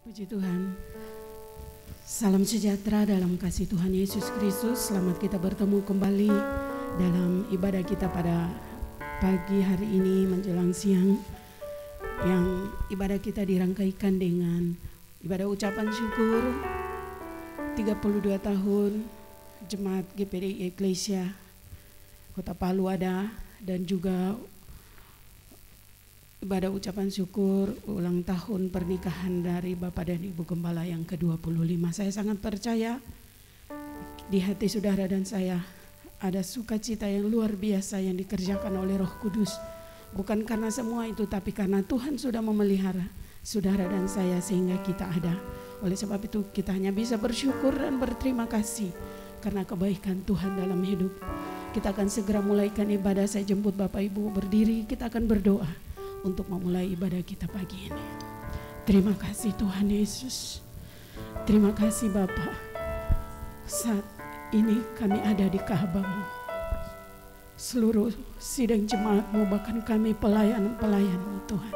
Puji Tuhan. Salam sejahtera dalam kasih Tuhan Yesus Kristus. Selamat kita bertemu kembali dalam ibadah kita pada pagi hari ini menjelang siang. Yang ibadah kita dirangkaikan dengan ibadah ucapan syukur 32 tahun Jemaat GPDI Eklesia Kota Palu ada, dan juga ibadah ucapan syukur ulang tahun pernikahan dari Bapak dan Ibu Gembala yang ke-25. Saya sangat percaya di hati saudara dan saya ada sukacita yang luar biasa yang dikerjakan oleh Roh Kudus. Bukan karena semua itu, tapi karena Tuhan sudah memelihara saudara dan saya sehingga kita ada. Oleh sebab itu kita hanya bisa bersyukur dan berterima kasih karena kebaikan Tuhan dalam hidup. Kita akan segera mulaikan ibadah. Saya jemput Bapak Ibu berdiri, kita akan berdoa untuk memulai ibadah kita pagi ini. Terima kasih Tuhan Yesus. Terima kasih Bapa. Saat ini kami ada di Ka'bah-Mu. Seluruh sidang jemaat-Mu, bahkan kami pelayan-pelayan-Mu Tuhan.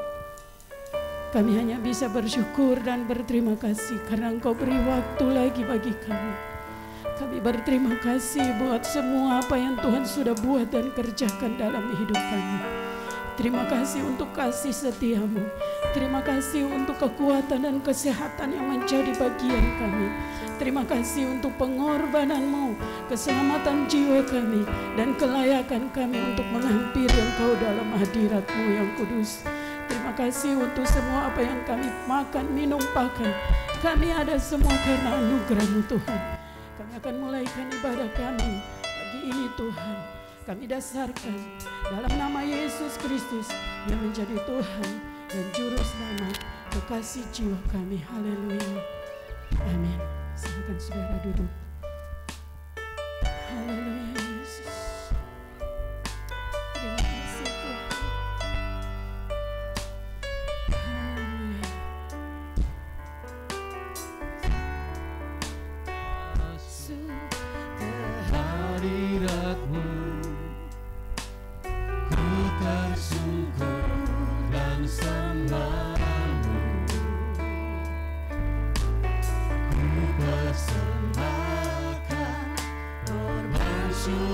Kami hanya bisa bersyukur dan berterima kasih karena Engkau beri waktu lagi bagi kami. Kami berterima kasih buat semua apa yang Tuhan sudah buat dan kerjakan dalam hidup kami. Terima kasih untuk kasih setia-Mu. Terima kasih untuk kekuatan dan kesehatan yang menjadi bagian kami. Terima kasih untuk pengorbanan-Mu, keselamatan jiwa kami, dan kelayakan kami untuk menghampiri Engkau dalam hadirat-Mu yang kudus. Terima kasih untuk semua apa yang kami makan, minum, pakai. Kami ada semua karena anugerah-Mu Tuhan. Kami akan mulaikan ibadah kami pagi ini Tuhan. Kami dasarkan dalam nama Yesus Kristus yang menjadi Tuhan dan Juru Selamat kekasih jiwa kami. Haleluya. Amin. Silakan saudara duduk. Haleluya Yesus. Terima kasih Tuhan. Haleluya. Masuk ke hadirat-Mu, tersyukur dan sembah-Mu. Ku persembahkan korban syukur.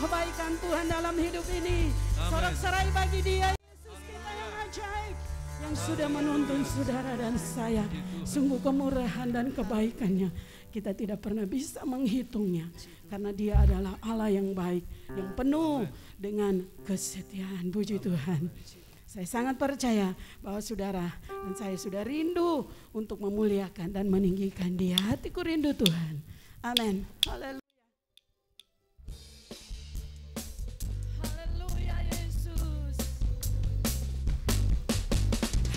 kebaikan Tuhan dalam hidup ini. Sorak-sorai bagi Dia, Yesus kita yang ajaib, yang sudah menuntun saudara dan saya. Sungguh kemurahan dan kebaikannya kita tidak pernah bisa menghitungnya, karena Dia adalah Allah yang baik, yang penuh dengan kesetiaan. Puji Tuhan. Saya sangat percaya bahwa saudara dan saya sudah rindu untuk memuliakan dan meninggikan Dia. Hatiku rindu Tuhan. Amin. Haleluya. Haleluya Yesus.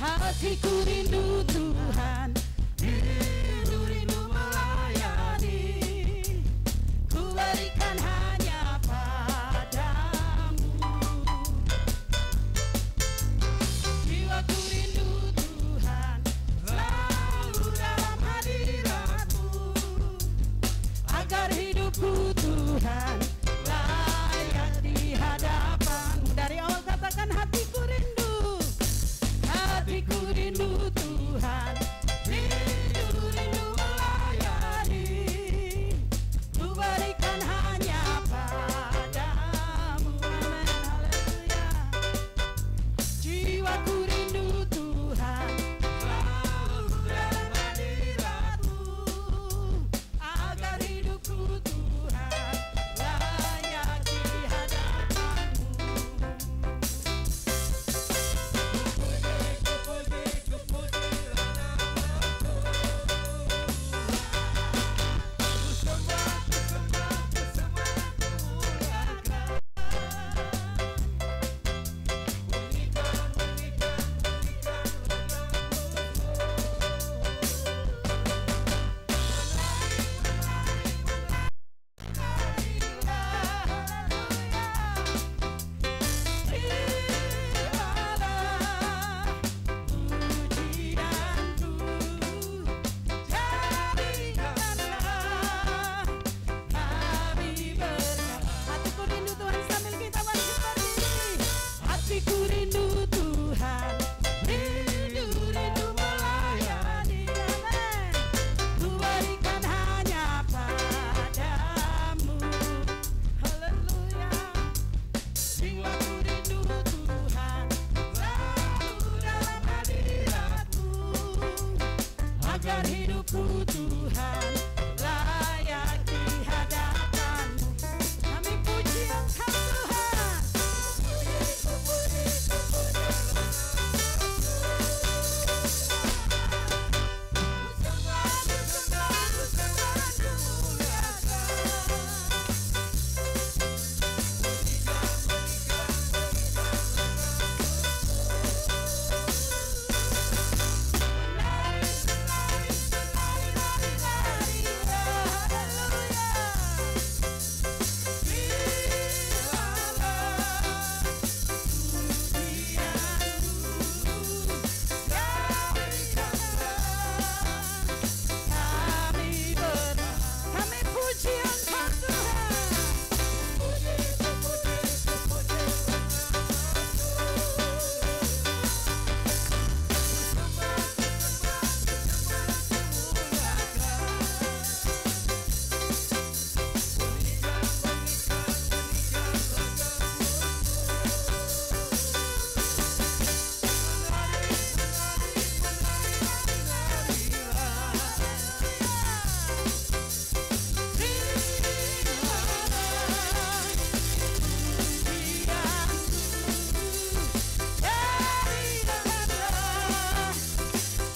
Hatiku rindu Tuhan. Rindu melayani. Ku berikan hanya padamu. Jiwaku rindu Tuhan, selalu dalam hadirat-Mu, agar hidupku Tuhan layak di hadapan-Mu. Dari awal katakan hatiku rindu Tuhan, rindu melayani, ku berikan hanya padamu. Amin, haleluya. Jiwaku rindu Tuhan, selalu dalam hadirat-Mu, agar hidupku Tuhan layak di hadapan-Mu. Agar hidupku Tuhan layak di hadapan-Mu. Kami puji Engkau Tuhan. Kami puji Engkau Tuhan.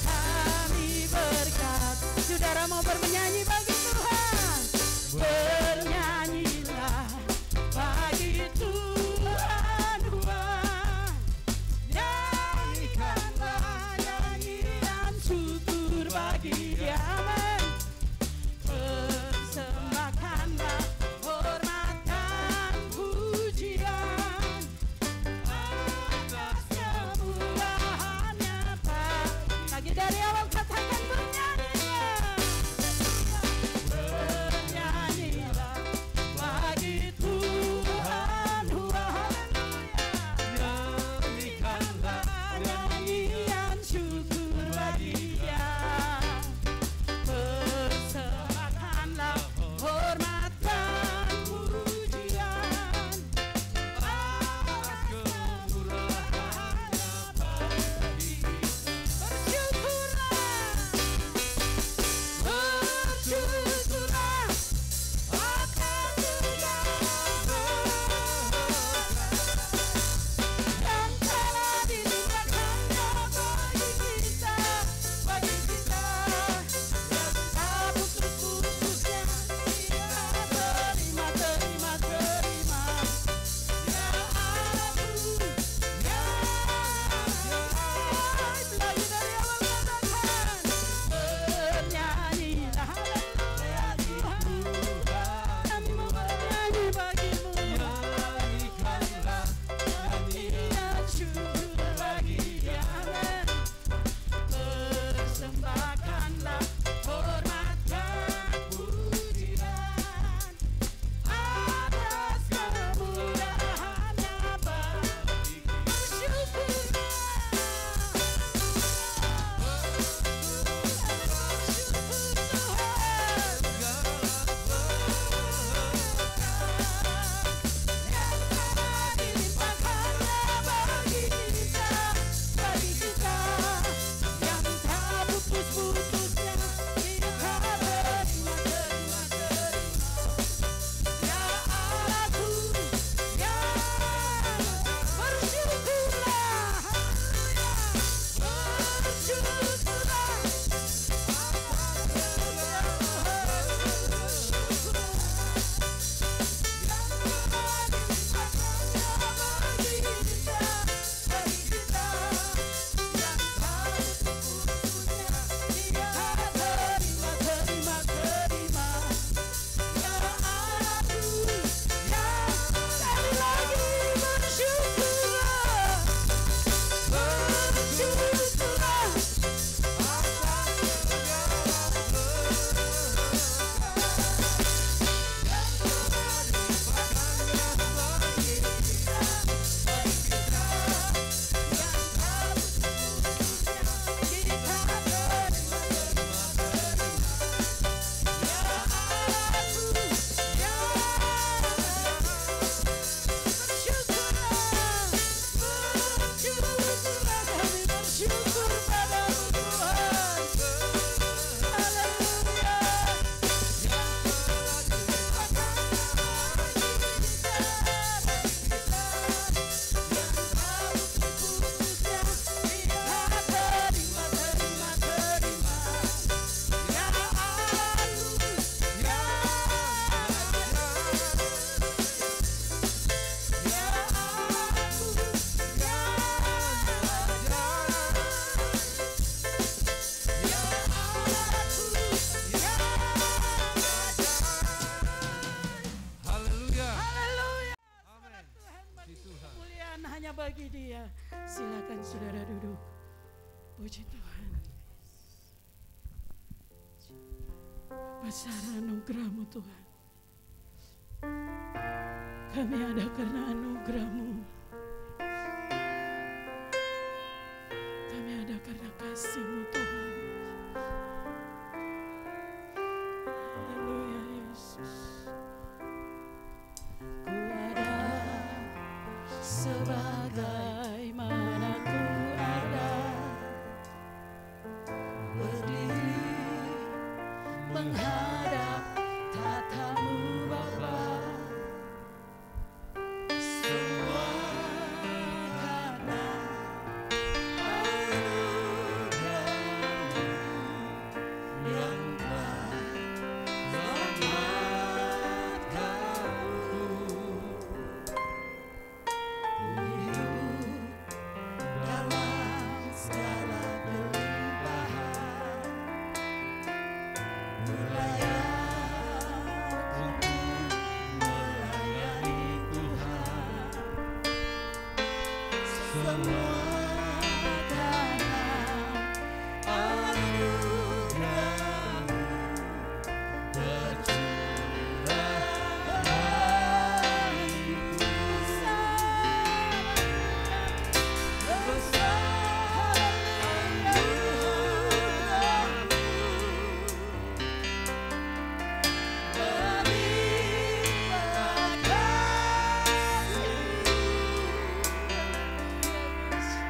Kami berkat. Saudara mau bernyanyi bagi Tuhan? Bernyanyilah bagi Tuhan. Nyanyikanlah nyanyian syukur bagi Dia. Amin. Persembahkanlah hormat dan pujian atas kemurahan-Nya. Lagi dari awal katakan bernyanyilah. Bernyanyilah bagi Tuhan. Haleluya. Nyanyikanlah nyanyian syukur bagi Dia. bagi dia. Silakan saudara duduk. Puji Tuhan. Besar anugerah-Mu Tuhan. Kami ada karena anugerah-Mu. Kami ada karena kasih-Mu Tuhan. Haleluya Yesus. Ku ada sebagaimana ku ada, berdiri menghadap tatamu Bapa. Semua karena anugerah-Mu yang telah selamatkanku. Hidup dalam segala kelimpahan, layak untuk melayani Tuhan. Semua karena anugerah-Mu tercurah bagiku. Besar anugerah-Mu, berilah kasih-Mu.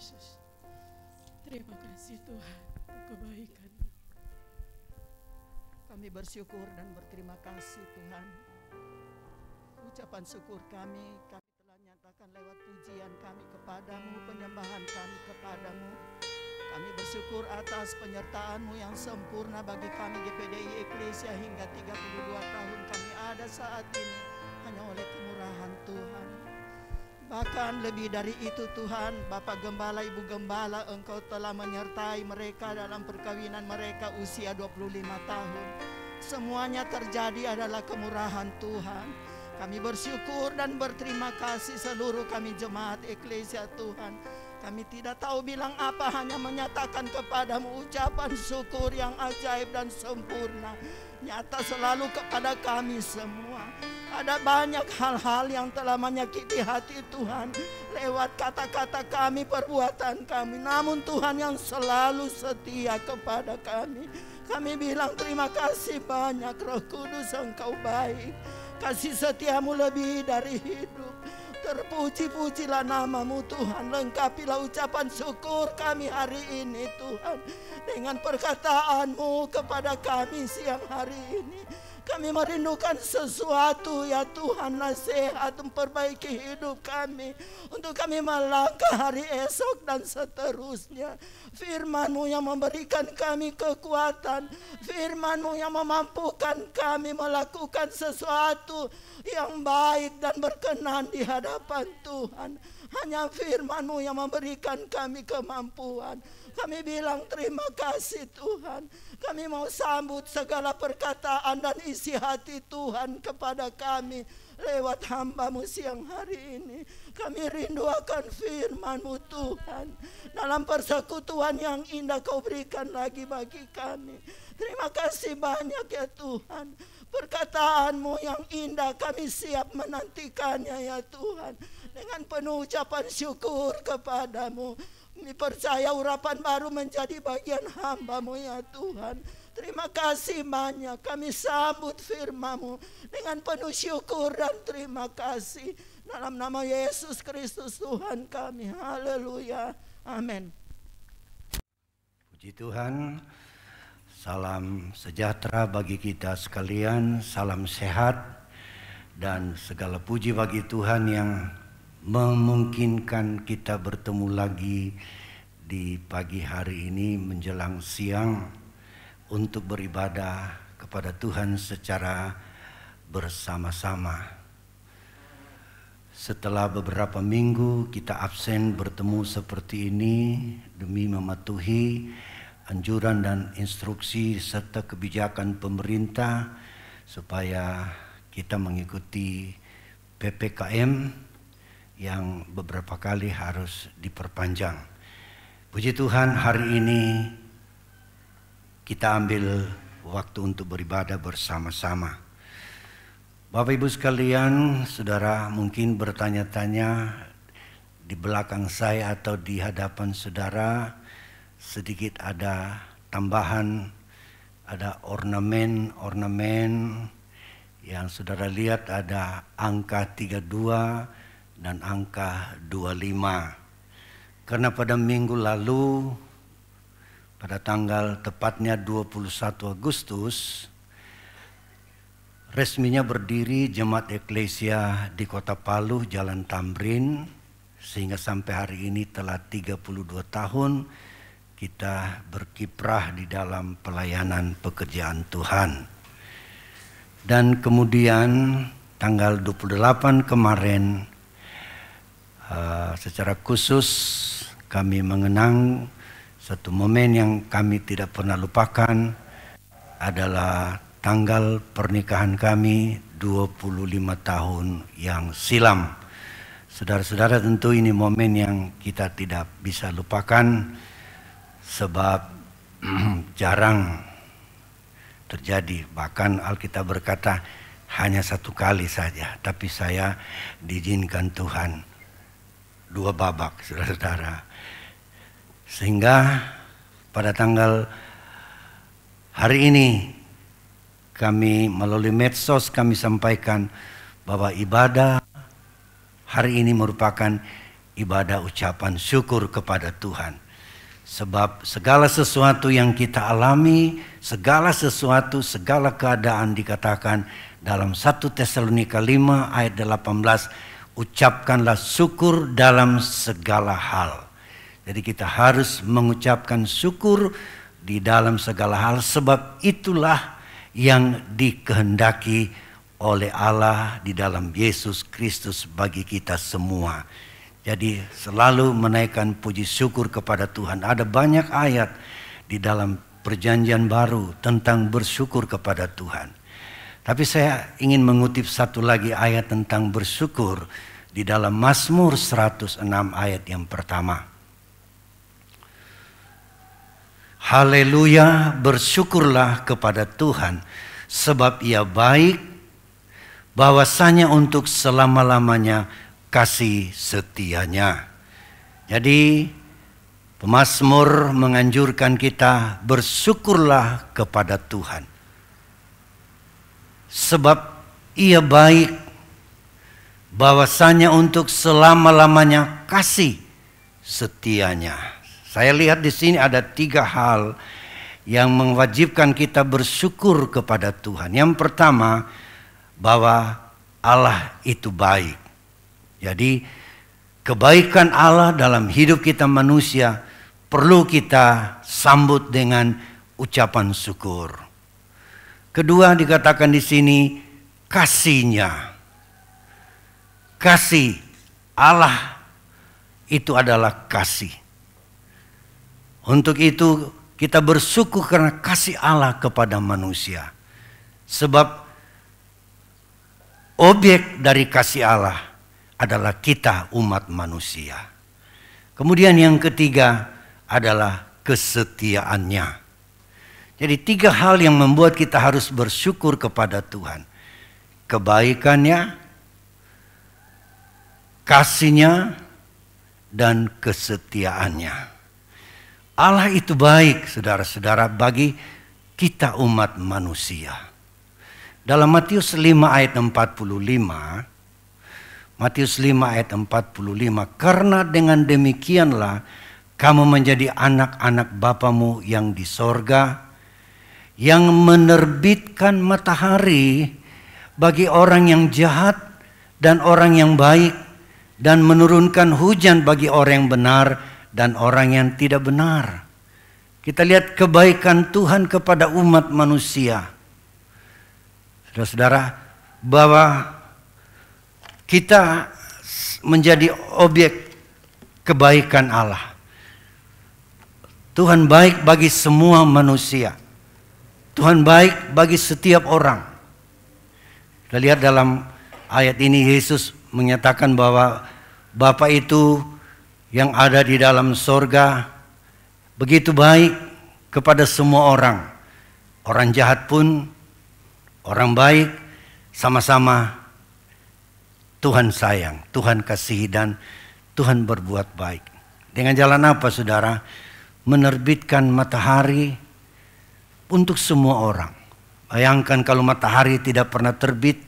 Yesus. Terima kasih Tuhan untuk kebaikan. Kami bersyukur dan berterima kasih Tuhan. Ucapan syukur kami telah nyatakan lewat pujian kami kepadamu, penyembahan kami kepadamu. Kami bersyukur atas penyertaan-Mu yang sempurna bagi kami GPDI Eklesia hingga 32 tahun kami ada saat ini hanya oleh kemurahan Tuhan. Bahkan lebih dari itu Tuhan, Bapak Gembala, Ibu Gembala, Engkau telah menyertai mereka dalam perkawinan mereka usia 25 tahun. Semuanya terjadi adalah kemurahan Tuhan. Kami bersyukur dan berterima kasih seluruh kami jemaat Eklesia Tuhan. Kami tidak tahu bilang apa, hanya menyatakan kepadamu ucapan syukur yang ajaib dan sempurna. Nyata selalu kepada kami semua. Ada banyak hal-hal yang telah menyakiti hati Tuhan lewat kata-kata kami, perbuatan kami. Namun Tuhan yang selalu setia kepada kami. Kami bilang terima kasih banyak Roh Kudus, Engkau baik. Kasih setiamu lebih dari hidup. Terpuji-pujilah namamu Tuhan. Lengkapilah ucapan syukur kami hari ini Tuhan, dengan perkataanmu kepada kami siang hari ini. Kami merindukan sesuatu ya Tuhan, nasihat memperbaiki hidup kami, untuk kami melangkah hari esok dan seterusnya. Firman-Mu yang memberikan kami kekuatan, Firman-Mu yang memampukan kami melakukan sesuatu yang baik dan berkenan di hadapan Tuhan. Hanya Firman-Mu yang memberikan kami kemampuan. Kami bilang terima kasih Tuhan. Kami mau sambut segala perkataan dan isi hati Tuhan kepada kami lewat hamba-Mu siang hari ini. Kami rindu akan Firman-Mu Tuhan. Dalam persekutuan yang indah Kau berikan lagi bagi kami. Terima kasih banyak ya Tuhan. Perkataan-Mu yang indah kami siap menantikannya ya Tuhan. Dengan penuh ucapan syukur kepadamu. Kami percaya urapan baru menjadi bagian hamba-Mu ya Tuhan. Terima kasih banyak. Kami sambut firman-Mu dengan penuh syukur dan terima kasih. Dalam nama Yesus Kristus Tuhan kami. Haleluya. Amin. Puji Tuhan. Salam sejahtera bagi kita sekalian. Salam sehat. Dan segala puji bagi Tuhan yang memungkinkan kita bertemu lagi di pagi hari ini menjelang siang untuk beribadah kepada Tuhan secara bersama-sama. Setelah beberapa minggu kita absen bertemu seperti ini demi mematuhi anjuran dan instruksi serta kebijakan pemerintah supaya kita mengikuti PPKM yang beberapa kali harus diperpanjang. Puji Tuhan, hari ini kita ambil waktu untuk beribadah bersama-sama. Bapak Ibu sekalian, saudara mungkin bertanya-tanya di belakang saya atau di hadapan saudara sedikit ada tambahan, ada ornamen yang saudara lihat, ada angka 32 dan angka 25. Karena pada minggu lalu pada tanggal tepatnya 21 Agustus resminya berdiri Jemaat Eklesia di Kota Palu, Jalan Tamrin, sehingga sampai hari ini telah 32 tahun kita berkiprah di dalam pelayanan pekerjaan Tuhan. Dan kemudian tanggal 28 kemarin secara khusus kami mengenang satu momen yang kami tidak pernah lupakan, adalah tanggal pernikahan kami 25 tahun yang silam. Saudara-saudara, tentu ini momen yang kita tidak bisa lupakan sebab jarang terjadi. Bahkan Alkitab berkata hanya satu kali saja, tapi saya diizinkan Tuhan 2 babak, saudara-saudara. Sehingga pada tanggal hari ini kami melalui medsos kami sampaikan bahwa ibadah hari ini merupakan ibadah ucapan syukur kepada Tuhan. Sebab segala sesuatu yang kita alami, segala sesuatu, segala keadaan dikatakan dalam 1 Tesalonika 5 ayat 18, ucapkanlah syukur dalam segala hal. Jadi kita harus mengucapkan syukur di dalam segala hal, sebab itulah yang dikehendaki oleh Allah di dalam Yesus Kristus bagi kita semua. Jadi selalu menaikkan puji syukur kepada Tuhan. Ada banyak ayat di dalam Perjanjian Baru tentang bersyukur kepada Tuhan. Tapi saya ingin mengutip satu lagi ayat tentang bersyukur di dalam Mazmur 106 ayat yang pertama. Haleluya, bersyukurlah kepada Tuhan sebab Ia baik, bahwasanya untuk selama-lamanya kasih setianya. Jadi pemazmur menganjurkan kita bersyukurlah kepada Tuhan. Sebab Ia baik, bahwasanya untuk selama-lamanya kasih setianya. Saya lihat di sini ada 3 hal yang mewajibkan kita bersyukur kepada Tuhan. Yang pertama, bahwa Allah itu baik. Jadi kebaikan Allah dalam hidup kita manusia perlu kita sambut dengan ucapan syukur. Kedua, dikatakan di sini kasih-Nya. Kasih Allah itu adalah kasih. Untuk itu kita bersyukur karena kasih Allah kepada manusia. Sebab objek dari kasih Allah adalah kita umat manusia. Kemudian yang ketiga adalah kesetiaannya. Jadi 3 hal yang membuat kita harus bersyukur kepada Tuhan. Kebaikannya, kasih-Nya, dan kesetiaannya. Allah itu baik, saudara-saudara, bagi kita umat manusia. Dalam Matius 5 ayat 45, Matius 5 ayat 45, karena dengan demikianlah kamu menjadi anak-anak Bapamu yang di sorga, yang menerbitkan matahari bagi orang yang jahat dan orang yang baik, dan menurunkan hujan bagi orang yang benar dan orang yang tidak benar. Kita lihat kebaikan Tuhan kepada umat manusia. Saudara-saudara, bahwa kita menjadi objek kebaikan Allah. Tuhan baik bagi semua manusia. Tuhan baik bagi setiap orang. Kita lihat dalam ayat ini Yesus menyatakan bahwa Bapa itu yang ada di dalam sorga begitu baik kepada semua orang. Orang jahat pun, orang baik, sama-sama Tuhan sayang, Tuhan kasihi, dan Tuhan berbuat baik. Dengan jalan apa, saudara? Menerbitkan matahari untuk semua orang. Bayangkan kalau matahari tidak pernah terbit,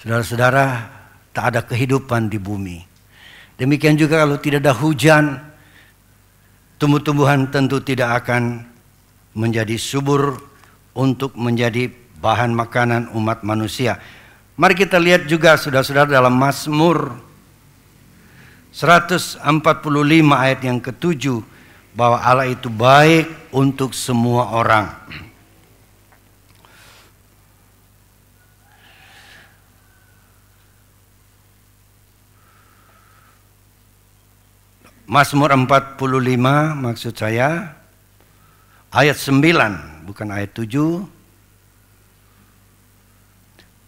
saudara-saudara, tak ada kehidupan di bumi. Demikian juga kalau tidak ada hujan, tumbuh-tumbuhan tentu tidak akan menjadi subur untuk menjadi bahan makanan umat manusia. Mari kita lihat juga, saudara-saudara, dalam Mazmur 145 ayat yang ke-7, bahwa Allah itu baik untuk semua orang. Mazmur 45 maksud saya ayat 9, bukan ayat 7.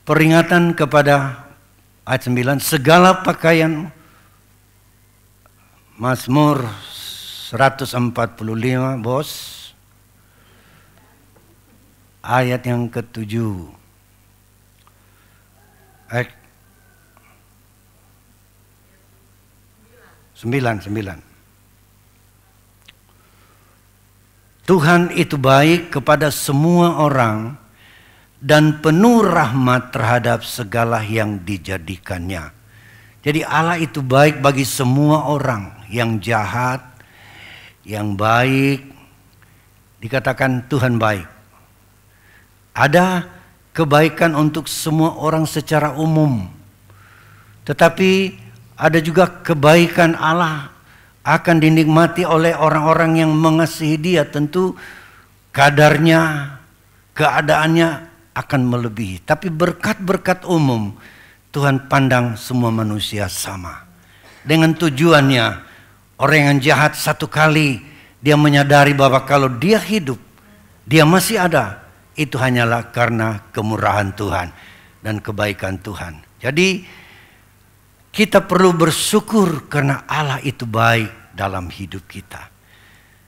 Peringatan kepada ayat 9, segala pakaian. Mazmur 145 bos, ayat yang ke-7. Ayat 9. Tuhan itu baik kepada semua orang dan penuh rahmat terhadap segala yang dijadikannya. Jadi Allah itu baik bagi semua orang, yang jahat, yang baik. Dikatakan Tuhan baik. Ada kebaikan untuk semua orang secara umum. Tetapi ada juga kebaikan Allah akan dinikmati oleh orang-orang yang mengasihi Dia. Tentu kadarnya, keadaannya akan melebihi. Tapi berkat-berkat umum Tuhan pandang semua manusia sama. Dengan tujuannya, orang yang jahat satu kali dia menyadari bahwa kalau dia hidup, dia masih ada. Itu hanyalah karena kemurahan Tuhan dan kebaikan Tuhan. Jadi kita perlu bersyukur karena Allah itu baik dalam hidup kita.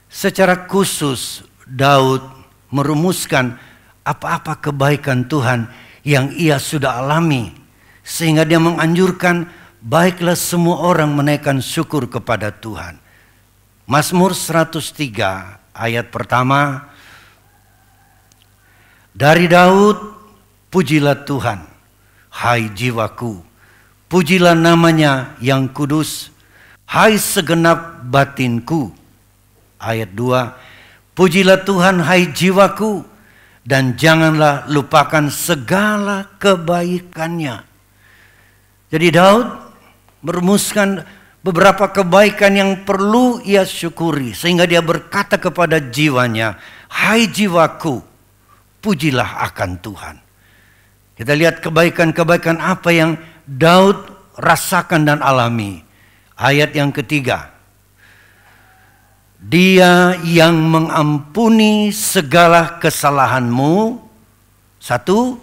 Secara khusus Daud merumuskan apa-apa kebaikan Tuhan yang ia sudah alami, sehingga dia menganjurkan baiklah semua orang menaikkan syukur kepada Tuhan. Mazmur 103 ayat pertama, dari Daud, pujilah Tuhan, hai jiwaku, pujilah namanya yang kudus, hai segenap batinku. Ayat 2, pujilah Tuhan hai jiwaku, dan janganlah lupakan segala kebaikannya. Jadi Daud merumuskan beberapa kebaikan yang perlu ia syukuri, sehingga dia berkata kepada jiwanya, hai jiwaku, pujilah akan Tuhan. Kita lihat kebaikan-kebaikan apa yang Daud rasakan dan alami. Ayat yang ketiga, Dia yang mengampuni segala kesalahanmu. Satu,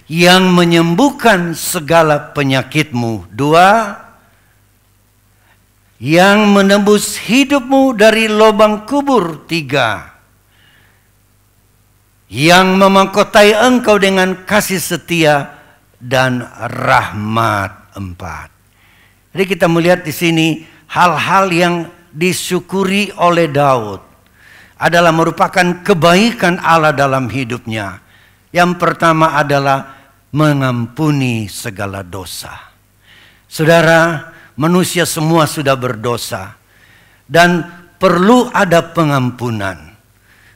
yang menyembuhkan segala penyakitmu. Dua, yang menembus hidupmu dari lubang kubur. Tiga, yang memangkotai engkau dengan kasih setia dan rahmat. Empat. Jadi kita melihat di sini hal-hal yang disyukuri oleh Daud adalah merupakan kebaikan Allah dalam hidupnya. Yang pertama adalah mengampuni segala dosa. Saudara, manusia semua sudah berdosa dan perlu ada pengampunan.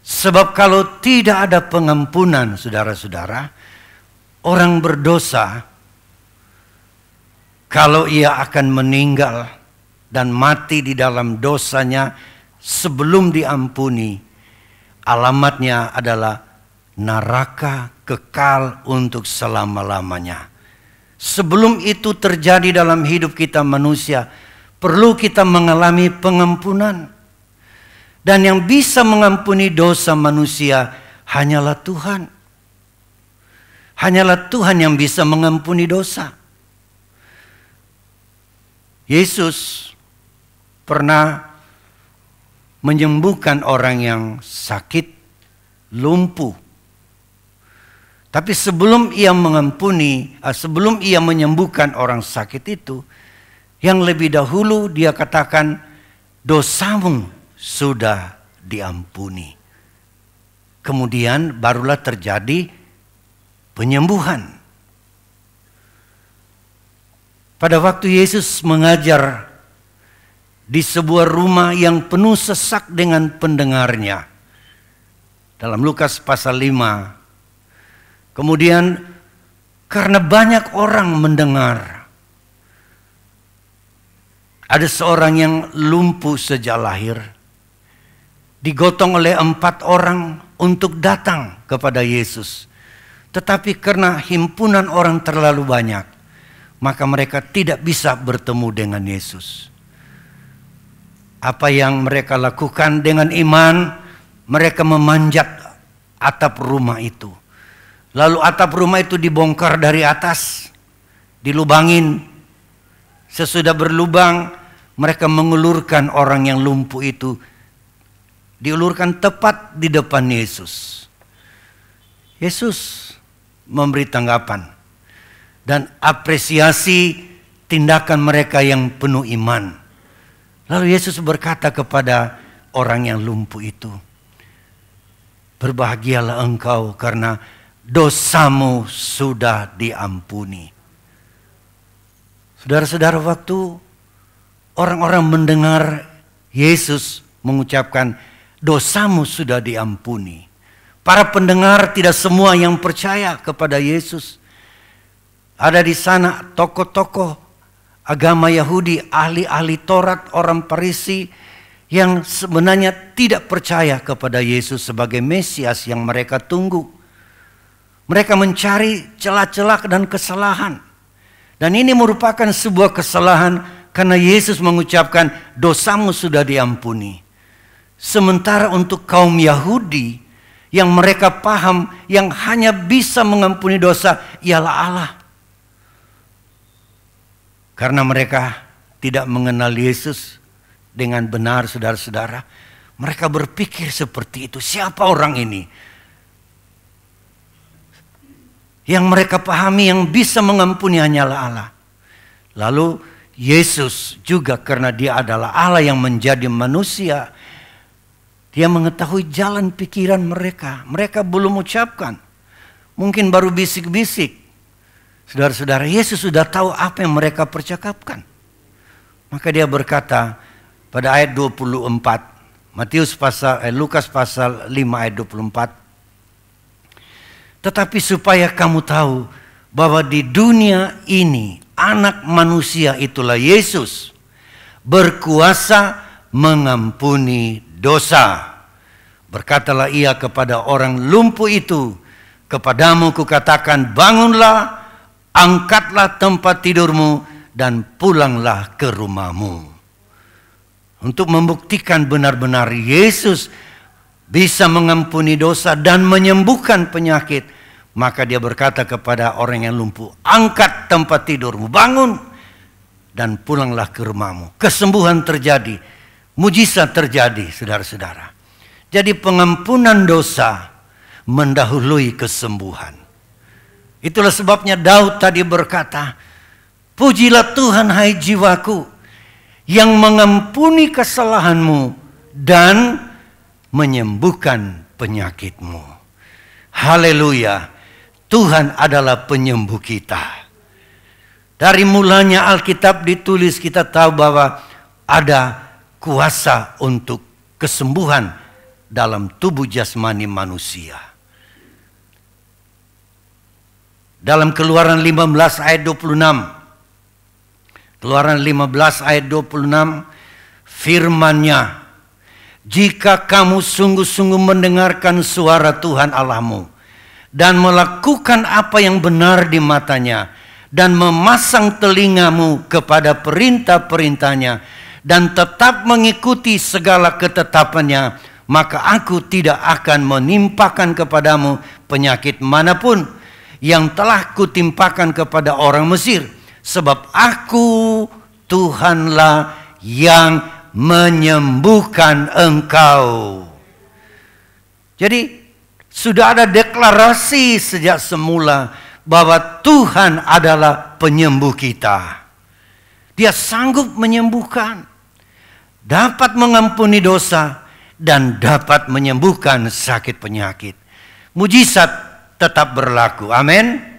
Sebab kalau tidak ada pengampunan, saudara-saudara, orang berdosa, kalau ia akan meninggal dan mati di dalam dosanya sebelum diampuni, alamatnya adalah neraka kekal untuk selama-lamanya. Sebelum itu terjadi dalam hidup kita manusia, perlu kita mengalami pengampunan. Dan yang bisa mengampuni dosa manusia hanyalah Tuhan. Hanyalah Tuhan yang bisa mengampuni dosa. Yesus pernah menyembuhkan orang yang sakit, lumpuh. Tapi sebelum ia mengampuni, sebelum ia menyembuhkan orang sakit itu, yang lebih dahulu dia katakan, dosamu sudah diampuni. Kemudian barulah terjadi penyembuhan. Pada waktu Yesus mengajar di sebuah rumah yang penuh sesak dengan pendengarnya, dalam Lukas pasal 5, kemudian karena banyak orang mendengar, ada seorang yang lumpuh sejak lahir, digotong oleh 4 orang untuk datang kepada Yesus. Tetapi karena himpunan orang terlalu banyak, maka mereka tidak bisa bertemu dengan Yesus. Apa yang mereka lakukan dengan iman, mereka memanjat atap rumah itu. Lalu atap rumah itu dibongkar dari atas, dilubangin. Sesudah berlubang, mereka mengulurkan orang yang lumpuh itu. Diulurkan tepat di depan Yesus. Yesus memberi tanggapan dan apresiasi tindakan mereka yang penuh iman. Lalu Yesus berkata kepada orang yang lumpuh itu, berbahagialah engkau karena dosamu sudah diampuni. Saudara-saudara, waktu orang-orang mendengar Yesus mengucapkan dosamu sudah diampuni, para pendengar tidak semua yang percaya kepada Yesus. Ada di sana tokoh-tokoh agama Yahudi, ahli-ahli Taurat, orang Farisi yang sebenarnya tidak percaya kepada Yesus sebagai Mesias yang mereka tunggu. Mereka mencari celah-celah dan kesalahan. Dan ini merupakan sebuah kesalahan karena Yesus mengucapkan dosamu sudah diampuni. Sementara untuk kaum Yahudi yang mereka paham yang hanya bisa mengampuni dosa ialah Allah. Karena mereka tidak mengenal Yesus dengan benar, saudara-saudara, mereka berpikir seperti itu. Siapa orang ini? Yang mereka pahami yang bisa mengampuni hanyalah Allah. Lalu Yesus juga karena dia adalah Allah yang menjadi manusia, dia mengetahui jalan pikiran mereka. Mereka belum ucapkan, mungkin baru bisik-bisik. Saudara-saudara, Yesus sudah tahu apa yang mereka percakapkan. Maka dia berkata pada ayat 24, Lukas pasal 5 ayat 24. Tetapi supaya kamu tahu bahwa di dunia ini anak manusia itulah Yesus berkuasa mengampuni dosa. Berkatalah ia kepada orang lumpuh itu, kepadamu kukatakan bangunlah, angkatlah tempat tidurmu dan pulanglah ke rumahmu. Untuk membuktikan benar-benar Yesus bisa mengampuni dosa dan menyembuhkan penyakit, maka dia berkata kepada orang yang lumpuh, angkat tempat tidurmu, bangun dan pulanglah ke rumahmu. Kesembuhan terjadi, mujizat terjadi, saudara-saudara. Jadi pengampunan dosa mendahului kesembuhan. Itulah sebabnya Daud tadi berkata, pujilah Tuhan hai jiwaku, yang mengampuni kesalahanmu dan menyembuhkan penyakitmu. Haleluya, Tuhan adalah penyembuh kita. Dari mulanya Alkitab ditulis, kita tahu bahwa ada kuasa untuk kesembuhan dalam tubuh jasmani manusia. Dalam Keluaran 15 ayat 26. Keluaran 15 ayat 26, firman-Nya, jika kamu sungguh-sungguh mendengarkan suara Tuhan Allahmu dan melakukan apa yang benar di matanya dan memasang telingamu kepada perintah-perintahnya dan tetap mengikuti segala ketetapannya, maka aku tidak akan menimpakan kepadamu penyakit manapun yang telah kutimpakan kepada orang Mesir. Sebab aku Tuhanlah yang menyembuhkan engkau. Jadi sudah ada deklarasi sejak semula bahwa Tuhan adalah penyembuh kita. Dia sanggup menyembuhkan, dapat mengampuni dosa, dan dapat menyembuhkan sakit penyakit. Mujizat tetap berlaku. Amin.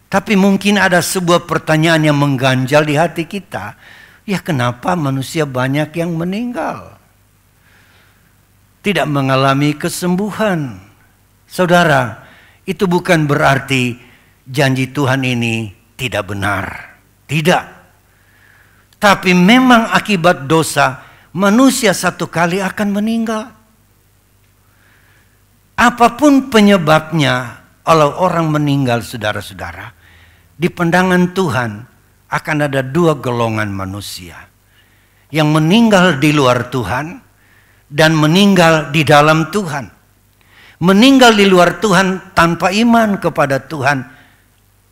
Tapi mungkin ada sebuah pertanyaan yang mengganjal di hati kita. Ya, kenapa manusia banyak yang meninggal, tidak mengalami kesembuhan? Saudara, itu bukan berarti janji Tuhan ini tidak benar. Tidak. Tapi memang akibat dosa, manusia satu kali akan meninggal. Apapun penyebabnya, kalau orang meninggal, saudara-saudara, di pandangan Tuhan akan ada dua golongan manusia. Yang meninggal di luar Tuhan dan meninggal di dalam Tuhan. Meninggal di luar Tuhan tanpa iman kepada Tuhan,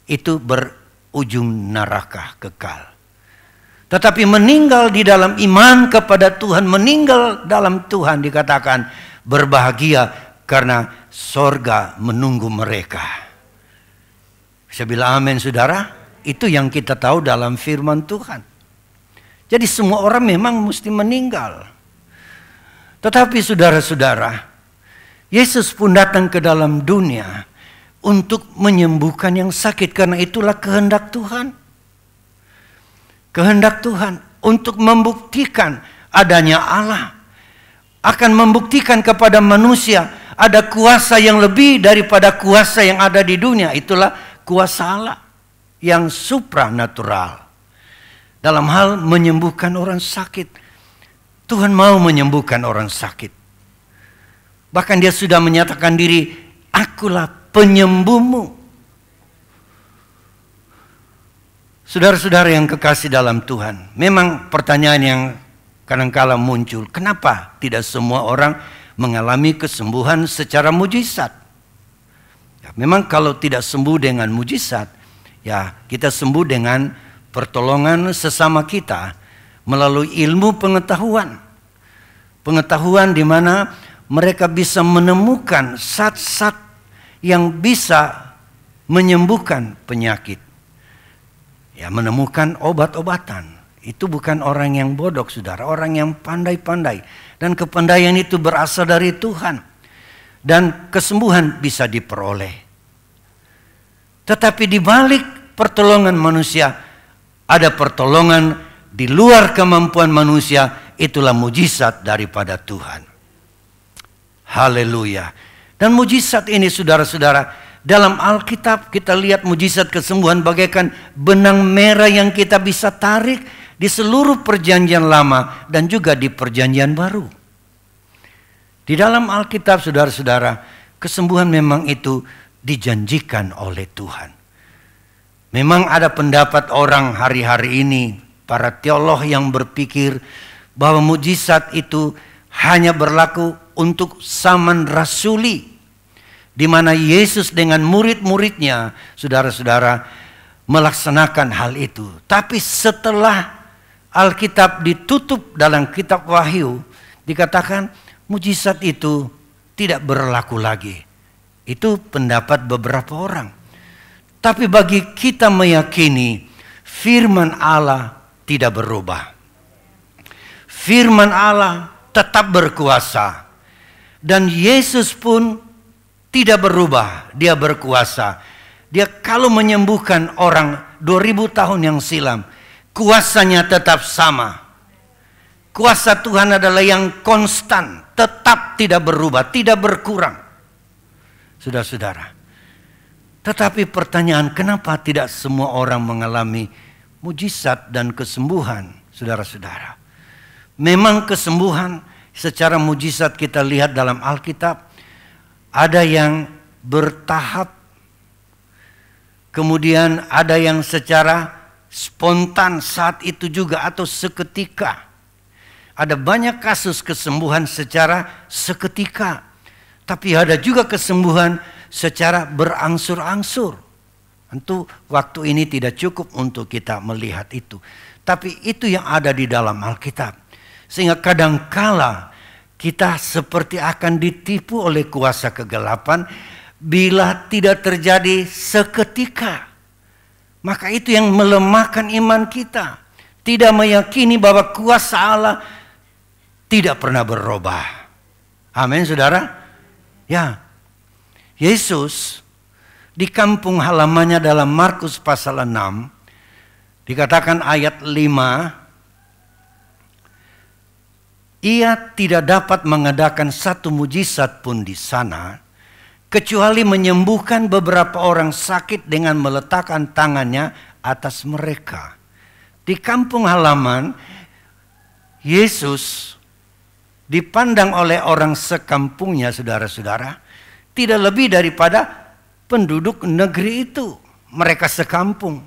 itu berujung neraka kekal. Tetapi meninggal di dalam iman kepada Tuhan, meninggal dalam Tuhan, dikatakan berbahagia karena sorga menunggu mereka. Bisa bilang amin, saudara? Itu yang kita tahu dalam firman Tuhan. Jadi semua orang memang mesti meninggal. Tetapi saudara-saudara, Yesus pun datang ke dalam dunia untuk menyembuhkan yang sakit, karena itulah kehendak Tuhan. kehendak Tuhan untuk membuktikan adanya Allah. Akan membuktikan kepada manusia ada kuasa yang lebih daripada kuasa yang ada di dunia. Itulah kuasa Allah yang supranatural. Dalam hal menyembuhkan orang sakit. Tuhan mau menyembuhkan orang sakit. Bahkan dia sudah menyatakan diri, akulah penyembuhmu. Saudara-saudara yang kekasih dalam Tuhan, memang pertanyaan yang kadang-kala muncul, kenapa tidak semua orang mengalami kesembuhan secara mujizat? Ya, memang kalau tidak sembuh dengan mujizat, ya kita sembuh dengan pertolongan sesama kita melalui ilmu pengetahuan. Pengetahuan di mana mereka bisa menemukan zat-zat yang bisa menyembuhkan penyakit. Ya, menemukan obat-obatan. Itu bukan orang yang bodoh, saudara. Orang yang pandai-pandai. Dan kepandaian itu berasal dari Tuhan. Dan kesembuhan bisa diperoleh. Tetapi di balik pertolongan manusia, ada pertolongan di luar kemampuan manusia. Itulah mujizat daripada Tuhan. Haleluya. Dan mujizat ini, saudara-saudara, dalam Alkitab kita lihat mujizat kesembuhan bagaikan benang merah yang kita bisa tarik di seluruh perjanjian lama dan juga di perjanjian baru. Di dalam Alkitab, saudara-saudara, kesembuhan memang itu dijanjikan oleh Tuhan. Memang ada pendapat orang hari-hari ini, para teolog yang berpikir bahwa mujizat itu hanya berlaku untuk zaman rasuli, di mana Yesus dengan murid-muridnya, saudara-saudara, melaksanakan hal itu. Tapi setelah Alkitab ditutup dalam kitab Wahyu, dikatakan mujizat itu tidak berlaku lagi. Itu pendapat beberapa orang. Tapi bagi kita meyakini firman Allah tidak berubah. Firman Allah tetap berkuasa. Dan Yesus pun tidak berubah, dia berkuasa. Dia kalau menyembuhkan orang 2000 tahun yang silam, kuasanya tetap sama. Kuasa Tuhan adalah yang konstan, tetap tidak berubah, tidak berkurang. Saudara-saudara. Tetapi pertanyaan, kenapa tidak semua orang mengalami mujizat dan kesembuhan, saudara-saudara? Memang kesembuhan secara mujizat kita lihat dalam Alkitab, ada yang bertahap, kemudian ada yang secara spontan saat itu juga atau seketika. Ada banyak kasus kesembuhan secara seketika, tapi ada juga kesembuhan secara berangsur-angsur. Tentu waktu ini tidak cukup untuk kita melihat itu, tapi itu yang ada di dalam Alkitab. Sehingga kadangkala kita seperti akan ditipu oleh kuasa kegelapan bila tidak terjadi seketika. Maka itu yang melemahkan iman kita. Tidak meyakini bahwa kuasa Allah tidak pernah berubah. Amin, saudara. Ya, Yesus di kampung halamannya dalam Markus pasal 6, dikatakan ayat 5, ia tidak dapat mengadakan satu mujizat pun di sana, kecuali menyembuhkan beberapa orang sakit dengan meletakkan tangannya atas mereka. Di kampung halaman, Yesus dipandang oleh orang sekampungnya, saudara-saudara, tidak lebih daripada penduduk negeri itu. Mereka sekampung.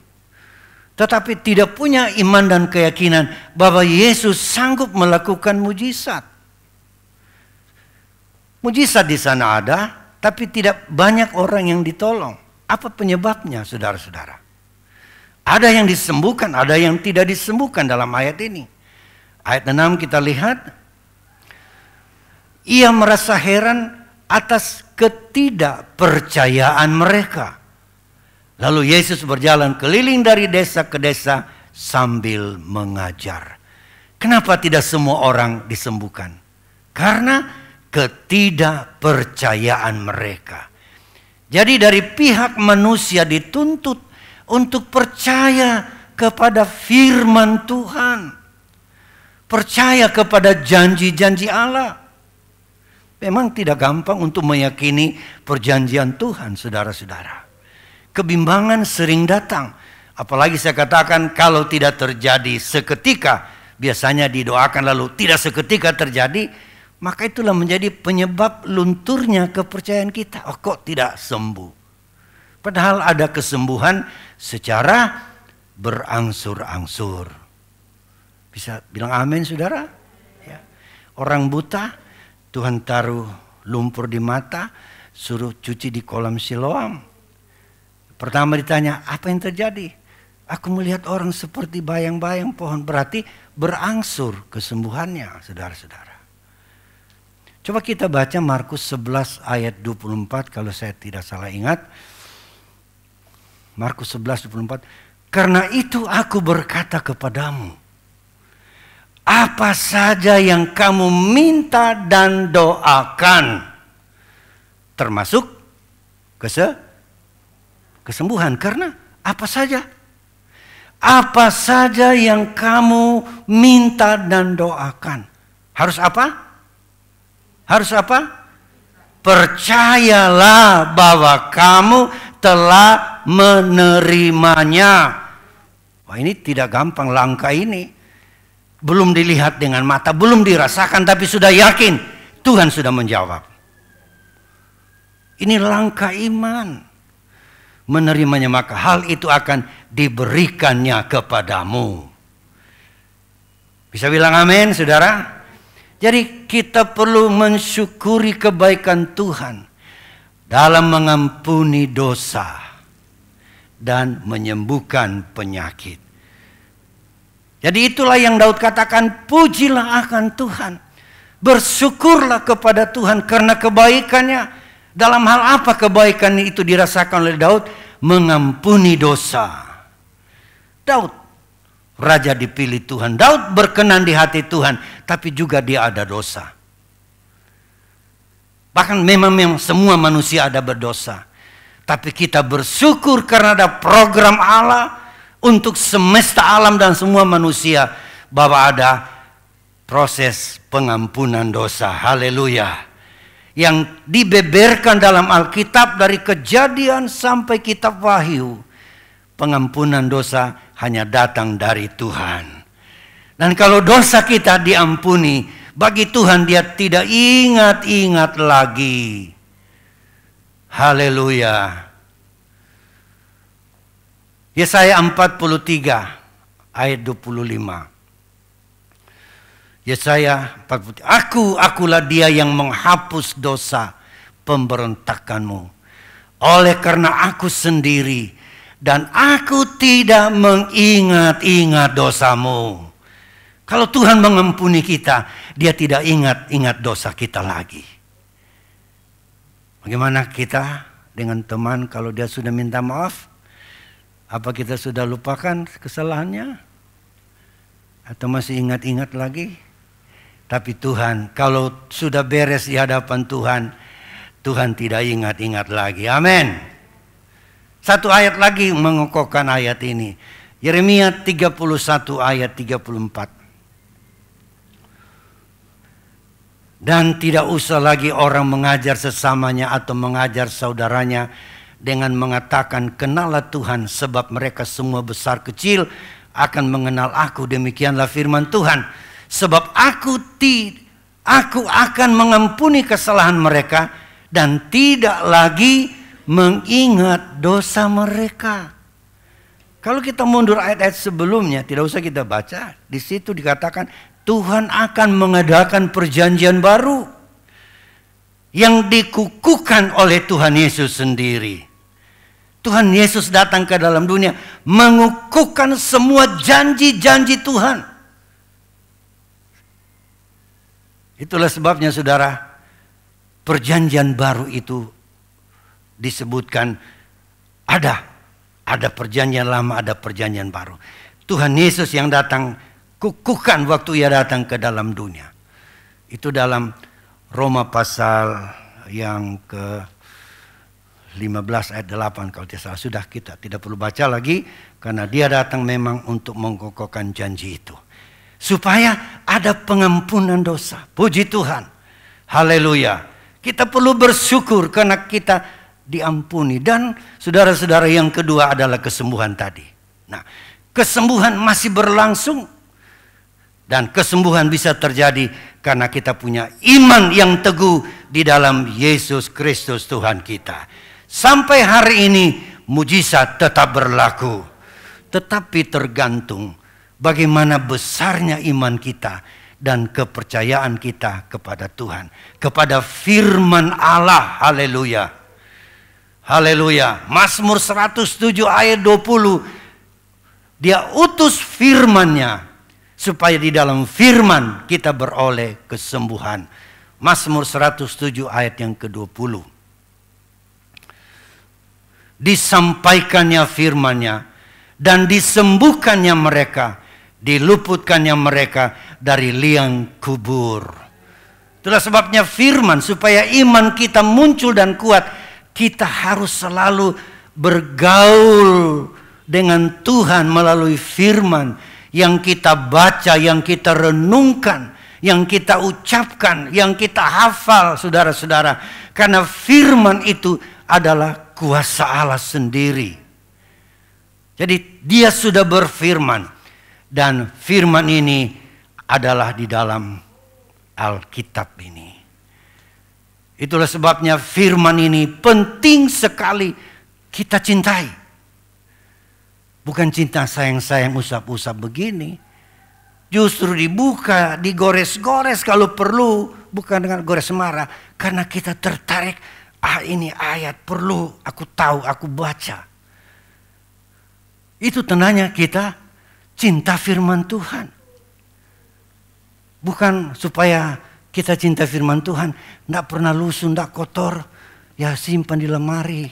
Tetapi tidak punya iman dan keyakinan bahwa Yesus sanggup melakukan mujizat. Mujizat di sana ada, tapi tidak banyak orang yang ditolong. Apa penyebabnya, saudara-saudara? Ada yang disembuhkan, ada yang tidak disembuhkan dalam ayat ini. Ayat 6 kita lihat, ia merasa heran atas ketidakpercayaan mereka. Lalu Yesus berjalan keliling dari desa ke desa sambil mengajar. Kenapa tidak semua orang disembuhkan? Karena ketidakpercayaan mereka. Jadi dari pihak manusia dituntut untuk percaya kepada firman Tuhan. Percaya kepada janji-janji Allah. Memang tidak gampang untuk meyakini perjanjian Tuhan, saudara-saudara. Kebimbangan sering datang. Apalagi saya katakan kalau tidak terjadi seketika, biasanya didoakan lalu tidak seketika terjadi, maka itulah menjadi penyebab lunturnya kepercayaan kita. Oh, kok tidak sembuh? Padahal ada kesembuhan secara berangsur-angsur. Bisa bilang amin, saudara? Ya. Orang buta, Tuhan taruh lumpur di mata, suruh cuci di kolam Siloam. Pertama ditanya, apa yang terjadi? Aku melihat orang seperti bayang-bayang pohon. Berarti berangsur kesembuhannya, saudara-saudara. Coba kita baca Markus 11 ayat 24 kalau saya tidak salah ingat. Markus 11 24. Karena itu aku berkata kepadamu, apa saja yang kamu minta dan doakan, termasuk kesembuhan. Karena apa saja? Apa saja yang kamu minta dan doakan. Harus apa? Harus apa? Percayalah bahwa kamu telah menerimanya. Wah, ini tidak gampang langkah ini. Belum dilihat dengan mata, belum dirasakan, tapi sudah yakin Tuhan sudah menjawab. Ini langkah iman. Menerimanya, maka hal itu akan diberikannya kepadamu. Bisa bilang amin, saudara? Jadi kita perlu mensyukuri kebaikan Tuhan dalam mengampuni dosa dan menyembuhkan penyakit. Jadi itulah yang Daud katakan, pujilah akan Tuhan. Bersyukurlah kepada Tuhan karena kebaikannya. Dalam hal apa kebaikan itu dirasakan oleh Daud? Mengampuni dosa. Daud, raja dipilih Tuhan. Daud berkenan di hati Tuhan, tapi juga dia ada dosa. Bahkan memang semua manusia ada berdosa. Tapi kita bersyukur karena ada program Allah untuk semesta alam dan semua manusia, bahwa ada proses pengampunan dosa. Haleluya. Yang dibeberkan dalam Alkitab dari Kejadian sampai kitab Wahyu. Pengampunan dosa hanya datang dari Tuhan. Dan kalau dosa kita diampuni, bagi Tuhan dia tidak ingat-ingat lagi. Haleluya. Yesaya 43 ayat 25. Yesaya 43. Akulah dia yang menghapus dosa pemberontakanmu. Oleh karena aku sendiri dan aku tidak mengingat-ingat dosamu. Kalau Tuhan mengampuni kita, dia tidak ingat-ingat dosa kita lagi. Bagaimana kita dengan teman kalau dia sudah minta maaf? Apa kita sudah lupakan kesalahannya? Atau masih ingat-ingat lagi? Tapi Tuhan, kalau sudah beres di hadapan Tuhan, Tuhan tidak ingat-ingat lagi. Amin. Satu ayat lagi mengokohkan ayat ini. Yeremia 31 ayat 34. Dan tidak usah lagi orang mengajar sesamanya atau mengajar saudaranya dengan mengatakan, kenallah Tuhan, sebab mereka semua besar kecil akan mengenal aku. Demikianlah firman Tuhan. Sebab aku akan mengampuni kesalahan mereka dan tidak lagi mengingat dosa mereka. Kalau kita mundur ayat-ayat sebelumnya, tidak usah kita baca. Di situ dikatakan Tuhan akan mengadakan perjanjian baru yang dikukuhkan oleh Tuhan Yesus sendiri. Tuhan Yesus datang ke dalam dunia mengukuhkan semua janji-janji Tuhan. Itulah sebabnya saudara, perjanjian baru itu disebutkan ada perjanjian lama, ada perjanjian baru. Tuhan Yesus yang datang kukuhkan waktu ia datang ke dalam dunia. Itu dalam Roma pasal yang ke 15 ayat 8 kalau tidak salah. Sudah, kita tidak perlu baca lagi karena dia datang memang untuk mengokohkan janji itu. Supaya ada pengampunan dosa. Puji Tuhan. Haleluya. Kita perlu bersyukur karena kita diampuni. Dan saudara-saudara, yang kedua adalah kesembuhan tadi. Nah, kesembuhan masih berlangsung. Dan kesembuhan bisa terjadi karena kita punya iman yang teguh di dalam Yesus Kristus Tuhan kita. Sampai hari ini mujizat tetap berlaku. Tetapi tergantung bagaimana besarnya iman kita dan kepercayaan kita kepada Tuhan, kepada firman Allah. Haleluya. Haleluya. Mazmur 107 ayat 20. Dia utus firman-Nya supaya di dalam firman kita beroleh kesembuhan. Mazmur 107 ayat yang ke-20. Disampaikannya firman-Nya dan disembuhkannya mereka, diluputkannya mereka dari liang kubur. Itulah sebabnya firman, supaya iman kita muncul dan kuat, kita harus selalu bergaul dengan Tuhan melalui firman yang kita baca, yang kita renungkan, yang kita ucapkan, yang kita hafal, saudara-saudara. Karena firman itu adalah kuasa Allah sendiri. Jadi dia sudah berfirman. Dan firman ini adalah di dalam Alkitab ini. Itulah sebabnya firman ini penting sekali kita cintai. Bukan cinta sayang-sayang usap-usap begini. Justru dibuka, digores-gores kalau perlu. Bukan dengan gores marah. Karena kita tertarik. Ini ayat perlu aku tahu, aku baca. Itu tandanya kita cinta firman Tuhan. Bukan supaya kita cinta firman Tuhan, tidak pernah lusuh, tidak kotor, ya simpan di lemari.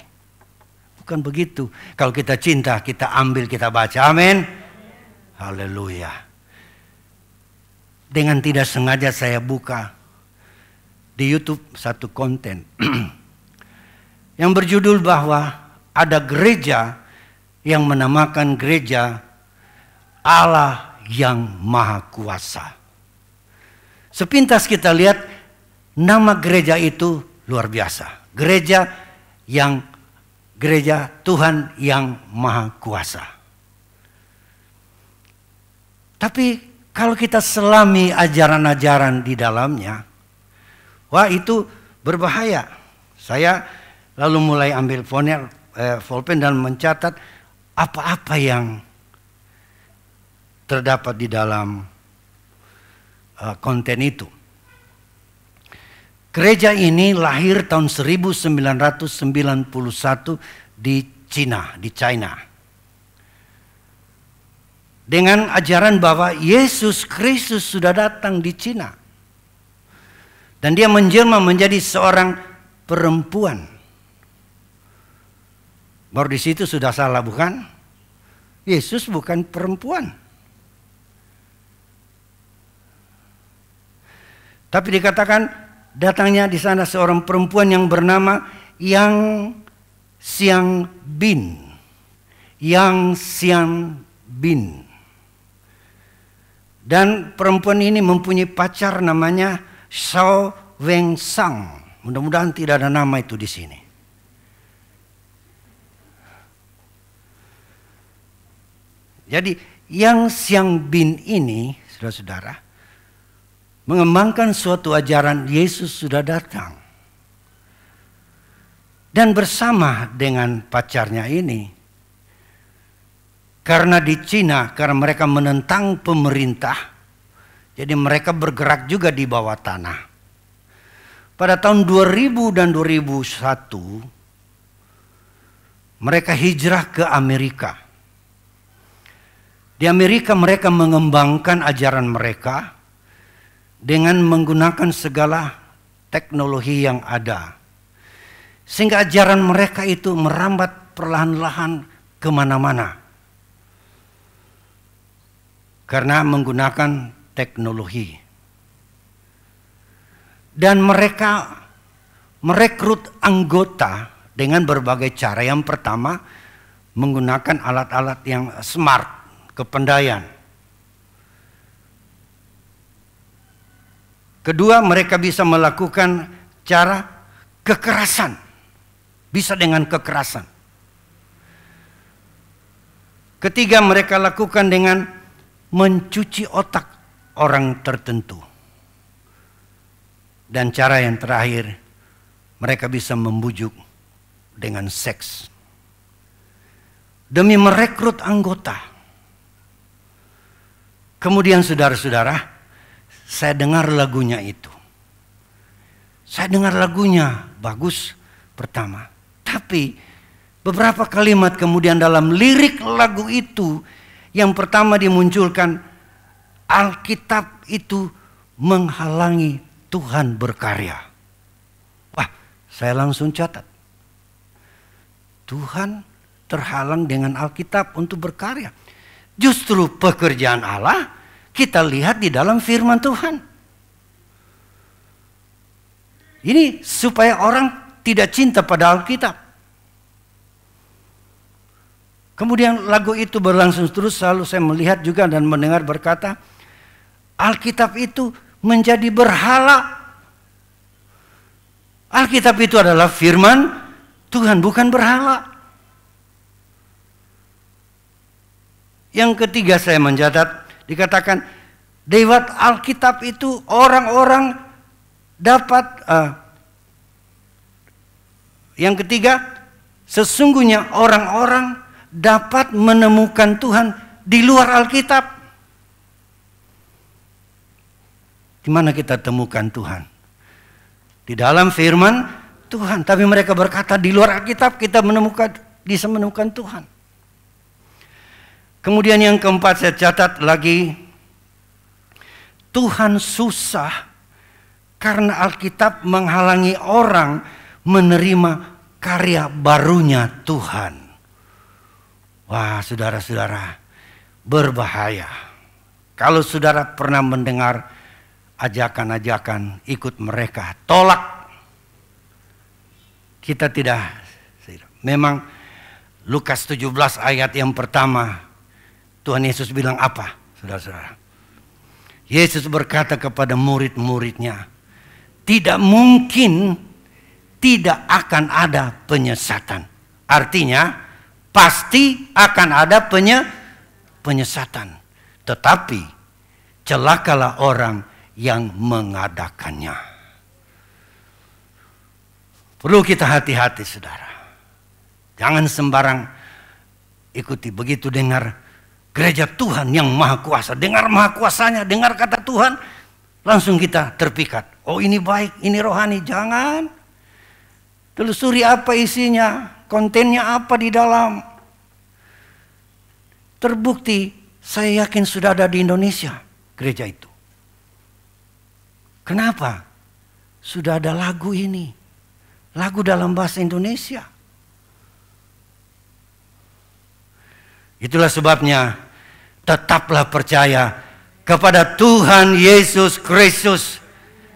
Bukan begitu. Kalau kita cinta, kita ambil, kita baca. Amin. Haleluya. Dengan tidak sengaja saya buka di YouTube satu konten yang berjudul bahwa ada gereja yang menamakan gereja Allah yang Maha Kuasa. Sepintas kita lihat nama gereja itu luar biasa. Gereja Tuhan yang Maha Kuasa. Tapi kalau kita selami ajaran-ajaran di dalamnya, wah itu berbahaya. Saya lalu mulai ambil pulpen dan mencatat apa-apa yang terdapat di dalam konten itu. Gereja ini lahir tahun 1991 di China. Dengan ajaran bahwa Yesus Kristus sudah datang di China. Dan dia menjelma menjadi seorang perempuan. Baru di situ sudah salah, bukan? Yesus bukan perempuan. Tapi dikatakan datangnya di sana seorang perempuan yang bernama Yang Xiangbin. Dan perempuan ini mempunyai pacar namanya Shao Wengsang. Mudah-mudahan tidak ada nama itu di sini. Jadi Yang Xiangbin ini, saudara-saudara, mengembangkan suatu ajaran Yesus sudah datang. Dan bersama dengan pacarnya ini, karena di Cina, karena mereka menentang pemerintah, jadi mereka bergerak juga di bawah tanah. Pada tahun 2000 dan 2001, mereka hijrah ke Amerika. Di Amerika mereka mengembangkan ajaran mereka dengan menggunakan segala teknologi yang ada. Sehingga ajaran mereka itu merambat perlahan-lahan kemana-mana. Karena menggunakan teknologi. Dan mereka merekrut anggota dengan berbagai cara. Yang pertama, menggunakan alat-alat yang smart, kepandaian. Kedua, mereka bisa melakukan cara kekerasan. Bisa dengan kekerasan. Ketiga, mereka lakukan dengan mencuci otak orang tertentu. Dan cara yang terakhir, mereka bisa membujuk dengan seks. Demi merekrut anggota. Kemudian saudara-saudara, saya dengar lagunya itu. Saya dengar lagunya bagus pertama. Tapi beberapa kalimat kemudian dalam lirik lagu itu, yang pertama dimunculkan, Alkitab itu menghalangi Tuhan berkarya. Wah, saya langsung catat. Tuhan terhalang dengan Alkitab untuk berkarya. Justru pekerjaan Allah kita lihat di dalam firman Tuhan. Ini supaya orang tidak cinta pada Alkitab. Kemudian lagu itu berlangsung terus, selalu saya melihat juga dan mendengar berkata, Alkitab itu menjadi berhala. Alkitab itu adalah firman Tuhan, bukan berhala. Yang ketiga saya mencatat, dikatakan lewat Alkitab itu orang-orang dapat, yang ketiga, sesungguhnya orang-orang dapat menemukan Tuhan di luar Alkitab. Di mana kita temukan Tuhan? Di dalam firman Tuhan. Tapi mereka berkata di luar Alkitab kita bisa menemukan Tuhan. Kemudian yang keempat saya catat lagi, Tuhan susah karena Alkitab menghalangi orang menerima karya barunya Tuhan. Wah, saudara-saudara, berbahaya. Kalau saudara pernah mendengar ajakan-ajakan ikut mereka, tolak. Kita tidak. Memang Lukas 17 ayat yang pertama, Tuhan Yesus bilang apa, saudara-saudara? Yesus berkata kepada murid-muridnya, tidak mungkin tidak akan ada penyesatan. Artinya, pasti akan ada penyesatan. Tetapi, celakalah orang yang mengadakannya. Perlu kita hati-hati, saudara. Jangan sembarang ikuti. Begitu dengar gereja Tuhan yang maha kuasa, dengar maha kuasanya, dengar kata Tuhan, langsung kita terpikat. Oh, ini baik, ini rohani. Jangan. Telusuri apa isinya, kontennya apa di dalam. Terbukti, saya yakin sudah ada di Indonesia gereja itu. Kenapa? Sudah ada lagu ini. Lagu dalam bahasa Indonesia. Itulah sebabnya tetaplah percaya kepada Tuhan Yesus Kristus.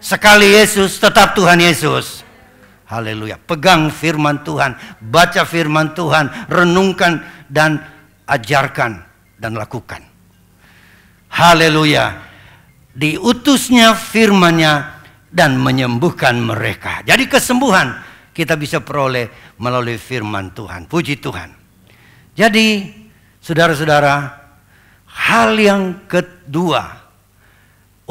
Sekali Yesus, tetap Tuhan Yesus. Haleluya. Pegang firman Tuhan, baca firman Tuhan, renungkan dan ajarkan dan lakukan. Haleluya. Diutusnya firman-Nya dan menyembuhkan mereka. Jadi kesembuhan kita bisa peroleh melalui firman Tuhan. Puji Tuhan. Jadi saudara-saudara, hal yang kedua,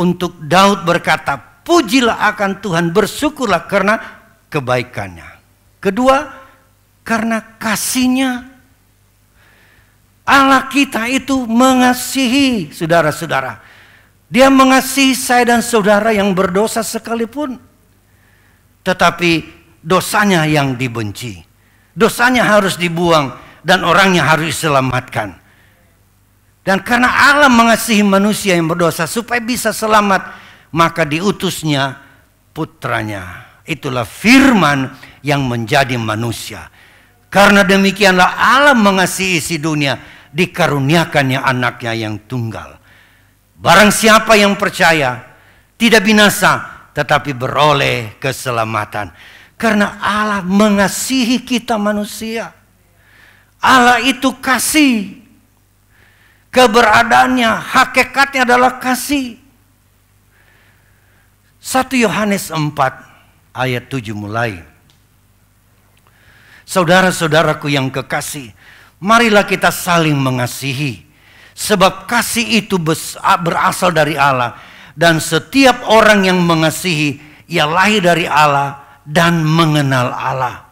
untuk Daud berkata, pujilah akan Tuhan, bersyukurlah karena kebaikannya. Kedua, karena kasih-Nya. Allah kita itu mengasihi, saudara-saudara. Dia mengasihi saya dan saudara yang berdosa sekalipun. Tetapi dosanya yang dibenci. Dosanya harus dibuang dan orangnya harus diselamatkan. Dan karena Allah mengasihi manusia yang berdosa supaya bisa selamat, maka diutusnya putranya. Itulah firman yang menjadi manusia. Karena demikianlah Allah mengasihi isi dunia, dikaruniakannya anaknya yang tunggal. Barang siapa yang percaya tidak binasa tetapi beroleh keselamatan. Karena Allah mengasihi kita manusia. Allah itu kasih. Keberadaannya, hakikatnya adalah kasih. 1 Yohanes 4 ayat 7 mulai. Saudara-saudaraku yang kekasih, marilah kita saling mengasihi. Sebab kasih itu berasal dari Allah. Dan setiap orang yang mengasihi, ia lahir dari Allah dan mengenal Allah.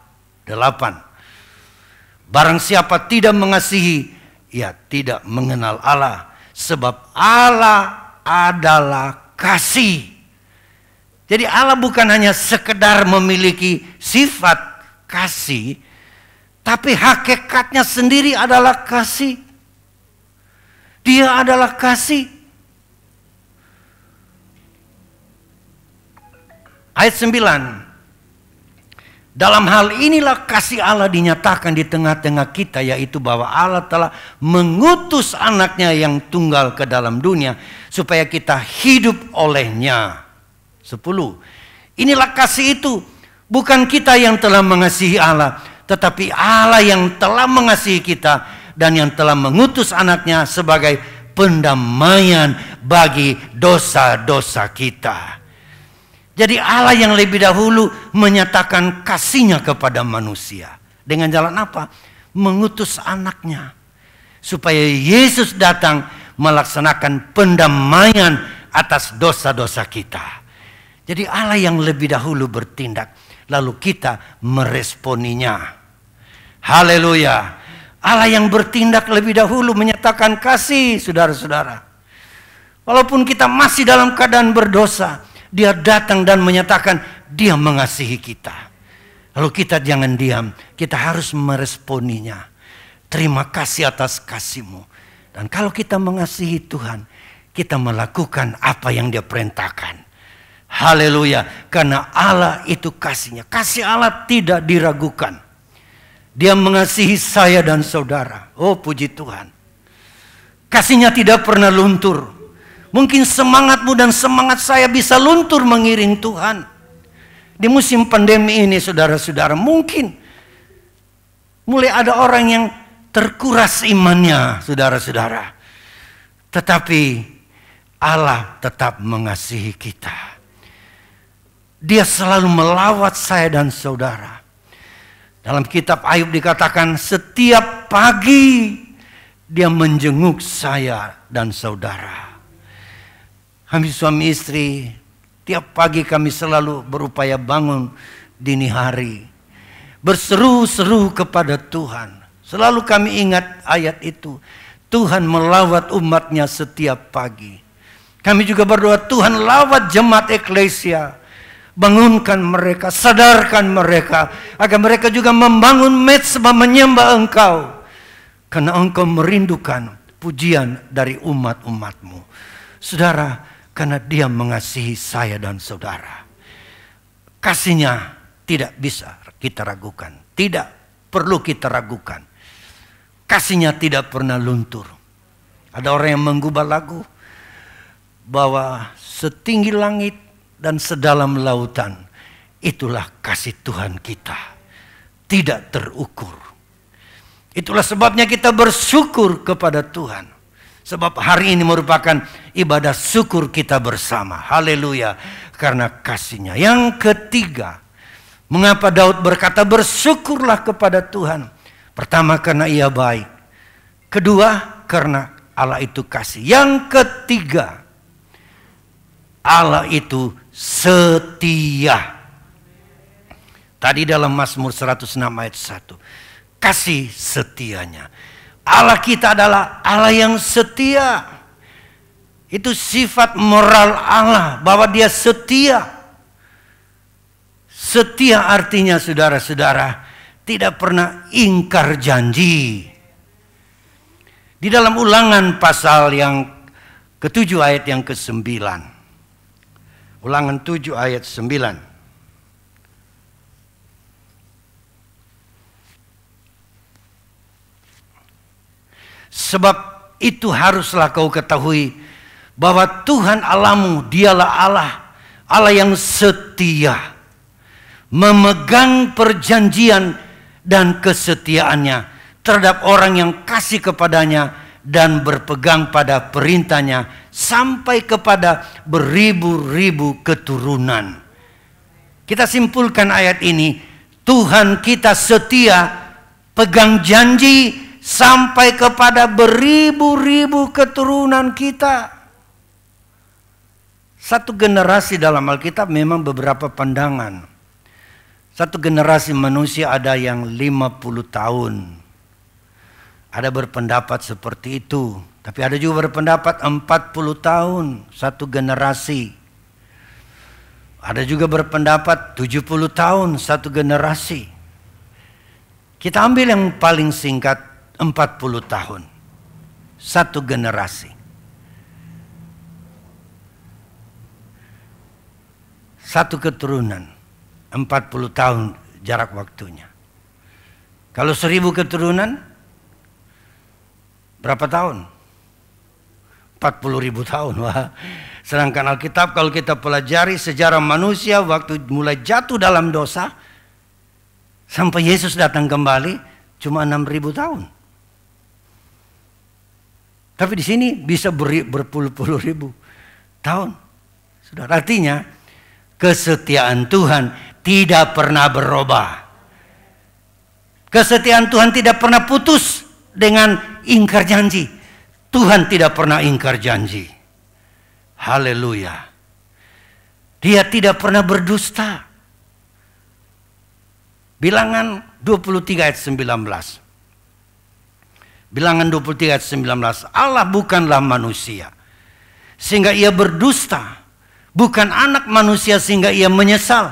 8. Barang siapa tidak mengasihi, ia tidak mengenal Allah. Sebab Allah adalah kasih. Jadi Allah bukan hanya sekedar memiliki sifat kasih, tapi hakikatnya sendiri adalah kasih. Dia adalah kasih. Ayat 9. Dalam hal inilah kasih Allah dinyatakan di tengah-tengah kita, yaitu bahwa Allah telah mengutus anaknya yang tunggal ke dalam dunia supaya kita hidup olehnya. 10. Inilah kasih itu, bukan kita yang telah mengasihi Allah, tetapi Allah yang telah mengasihi kita dan yang telah mengutus anaknya sebagai pendamaian bagi dosa-dosa kita. Jadi Allah yang lebih dahulu menyatakan kasihnya kepada manusia. Dengan jalan apa? Mengutus anaknya. Supaya Yesus datang melaksanakan pendamaian atas dosa-dosa kita. Jadi Allah yang lebih dahulu bertindak. Lalu kita meresponinya. Haleluya. Allah yang bertindak lebih dahulu menyatakan kasih, saudara-saudara. Walaupun kita masih dalam keadaan berdosa, Dia datang dan menyatakan Dia mengasihi kita. Lalu kita jangan diam, kita harus meresponinya. Terima kasih atas kasih-Mu. Dan kalau kita mengasihi Tuhan, kita melakukan apa yang Dia perintahkan. Haleluya, karena Allah itu kasih-Nya. Kasih Allah tidak diragukan. Dia mengasihi saya dan saudara. Oh, puji Tuhan. Kasih-Nya tidak pernah luntur. Mungkin semangatmu dan semangat saya bisa luntur mengiring Tuhan. Di musim pandemi ini, saudara-saudara, mungkin mulai ada orang yang terkuras imannya, saudara-saudara. Tetapi Allah tetap mengasihi kita. Dia selalu melawat saya dan saudara. Dalam kitab Ayub dikatakan setiap pagi Dia menjenguk saya dan saudara. Kami suami istri, tiap pagi kami selalu berupaya bangun dini hari. Berseru-seru kepada Tuhan. Selalu kami ingat ayat itu. Tuhan melawat umatnya setiap pagi. Kami juga berdoa, Tuhan lawat jemaat eklesia. Bangunkan mereka, sadarkan mereka. Agar mereka juga membangun mezbah menyembah Engkau. Karena Engkau merindukan pujian dari umat-umat-Mu. Saudara, karena Dia mengasihi saya dan saudara. Kasih-Nya tidak bisa kita ragukan. Tidak perlu kita ragukan. Kasih-Nya tidak pernah luntur. Ada orang yang menggubah lagu bahwa setinggi langit dan sedalam lautan, itulah kasih Tuhan kita. Tidak terukur. Itulah sebabnya kita bersyukur kepada Tuhan. Sebab hari ini merupakan ibadah syukur kita bersama. Haleluya. Karena kasih-Nya. Yang ketiga, mengapa Daud berkata bersyukurlah kepada Tuhan. Pertama, karena Ia baik. Kedua, karena Allah itu kasih. Yang ketiga, Allah itu setia. Tadi dalam Mazmur 106 ayat 1. Kasih setianya. Allah kita adalah Allah yang setia. Itu sifat moral Allah, bahwa Dia setia. Setia artinya, saudara-saudara, tidak pernah ingkar janji. Di dalam Ulangan pasal yang ke-7 ayat yang ke-9. Ulangan 7 ayat 9. Sebab itu haruslah kau ketahui bahwa Tuhan Allahmu, Dialah Allah, Allah yang setia. memegang perjanjian dan kesetiaannya terhadap orang yang kasih kepadanya dan berpegang pada perintahnya sampai kepada beribu-ribu keturunan. Kita simpulkan ayat ini, Tuhan kita setia, pegang janji sampai kepada beribu-ribu keturunan kita. Satu generasi dalam Alkitab memang beberapa pandangan. Satu generasi manusia ada yang 50 tahun. Ada berpendapat seperti itu. Tapi ada juga berpendapat 40 tahun satu generasi. Ada juga berpendapat 70 tahun satu generasi. Kita ambil yang paling singkat 40 tahun. Satu generasi. Satu keturunan. 40 tahun jarak waktunya. Kalau 1000 keturunan, berapa tahun? 40.000 tahun. Wah. Sedangkan Alkitab kalau kita pelajari sejarah manusia waktu mulai jatuh dalam dosa sampai Yesus datang kembali cuma 6.000 tahun. Tapi di sini bisa berpuluh-puluh ribu tahun. Sudah artinya kesetiaan Tuhan tidak pernah berubah. Kesetiaan Tuhan tidak pernah putus dengan ingkar janji. Tuhan tidak pernah ingkar janji. Haleluya. Dia tidak pernah berdusta. Bilangan 23 ayat 19. Bilangan 23 ayat 19. Allah bukanlah manusia sehingga ia berdusta. Bukan anak manusia sehingga ia menyesal.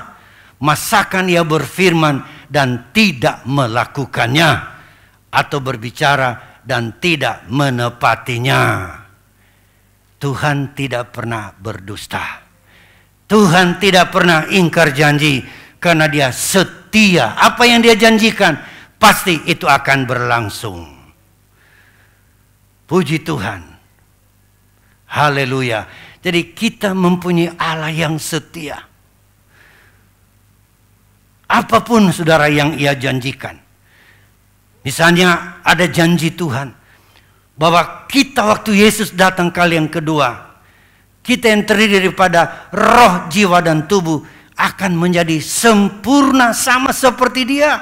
Masakan ia berfirman dan tidak melakukannya, atau berbicara dan tidak menepatinya. Tuhan tidak pernah berdusta. Tuhan tidak pernah ingkar janji karena dia setia. Apa yang dia janjikan pasti itu akan berlangsung. Puji Tuhan. Haleluya. Jadi kita mempunyai Allah yang setia. Apapun saudara yang ia janjikan. Misalnya ada janji Tuhan bahwa kita waktu Yesus datang kali yang kedua, kita yang terdiri daripada roh, jiwa dan tubuh akan menjadi sempurna sama seperti Dia.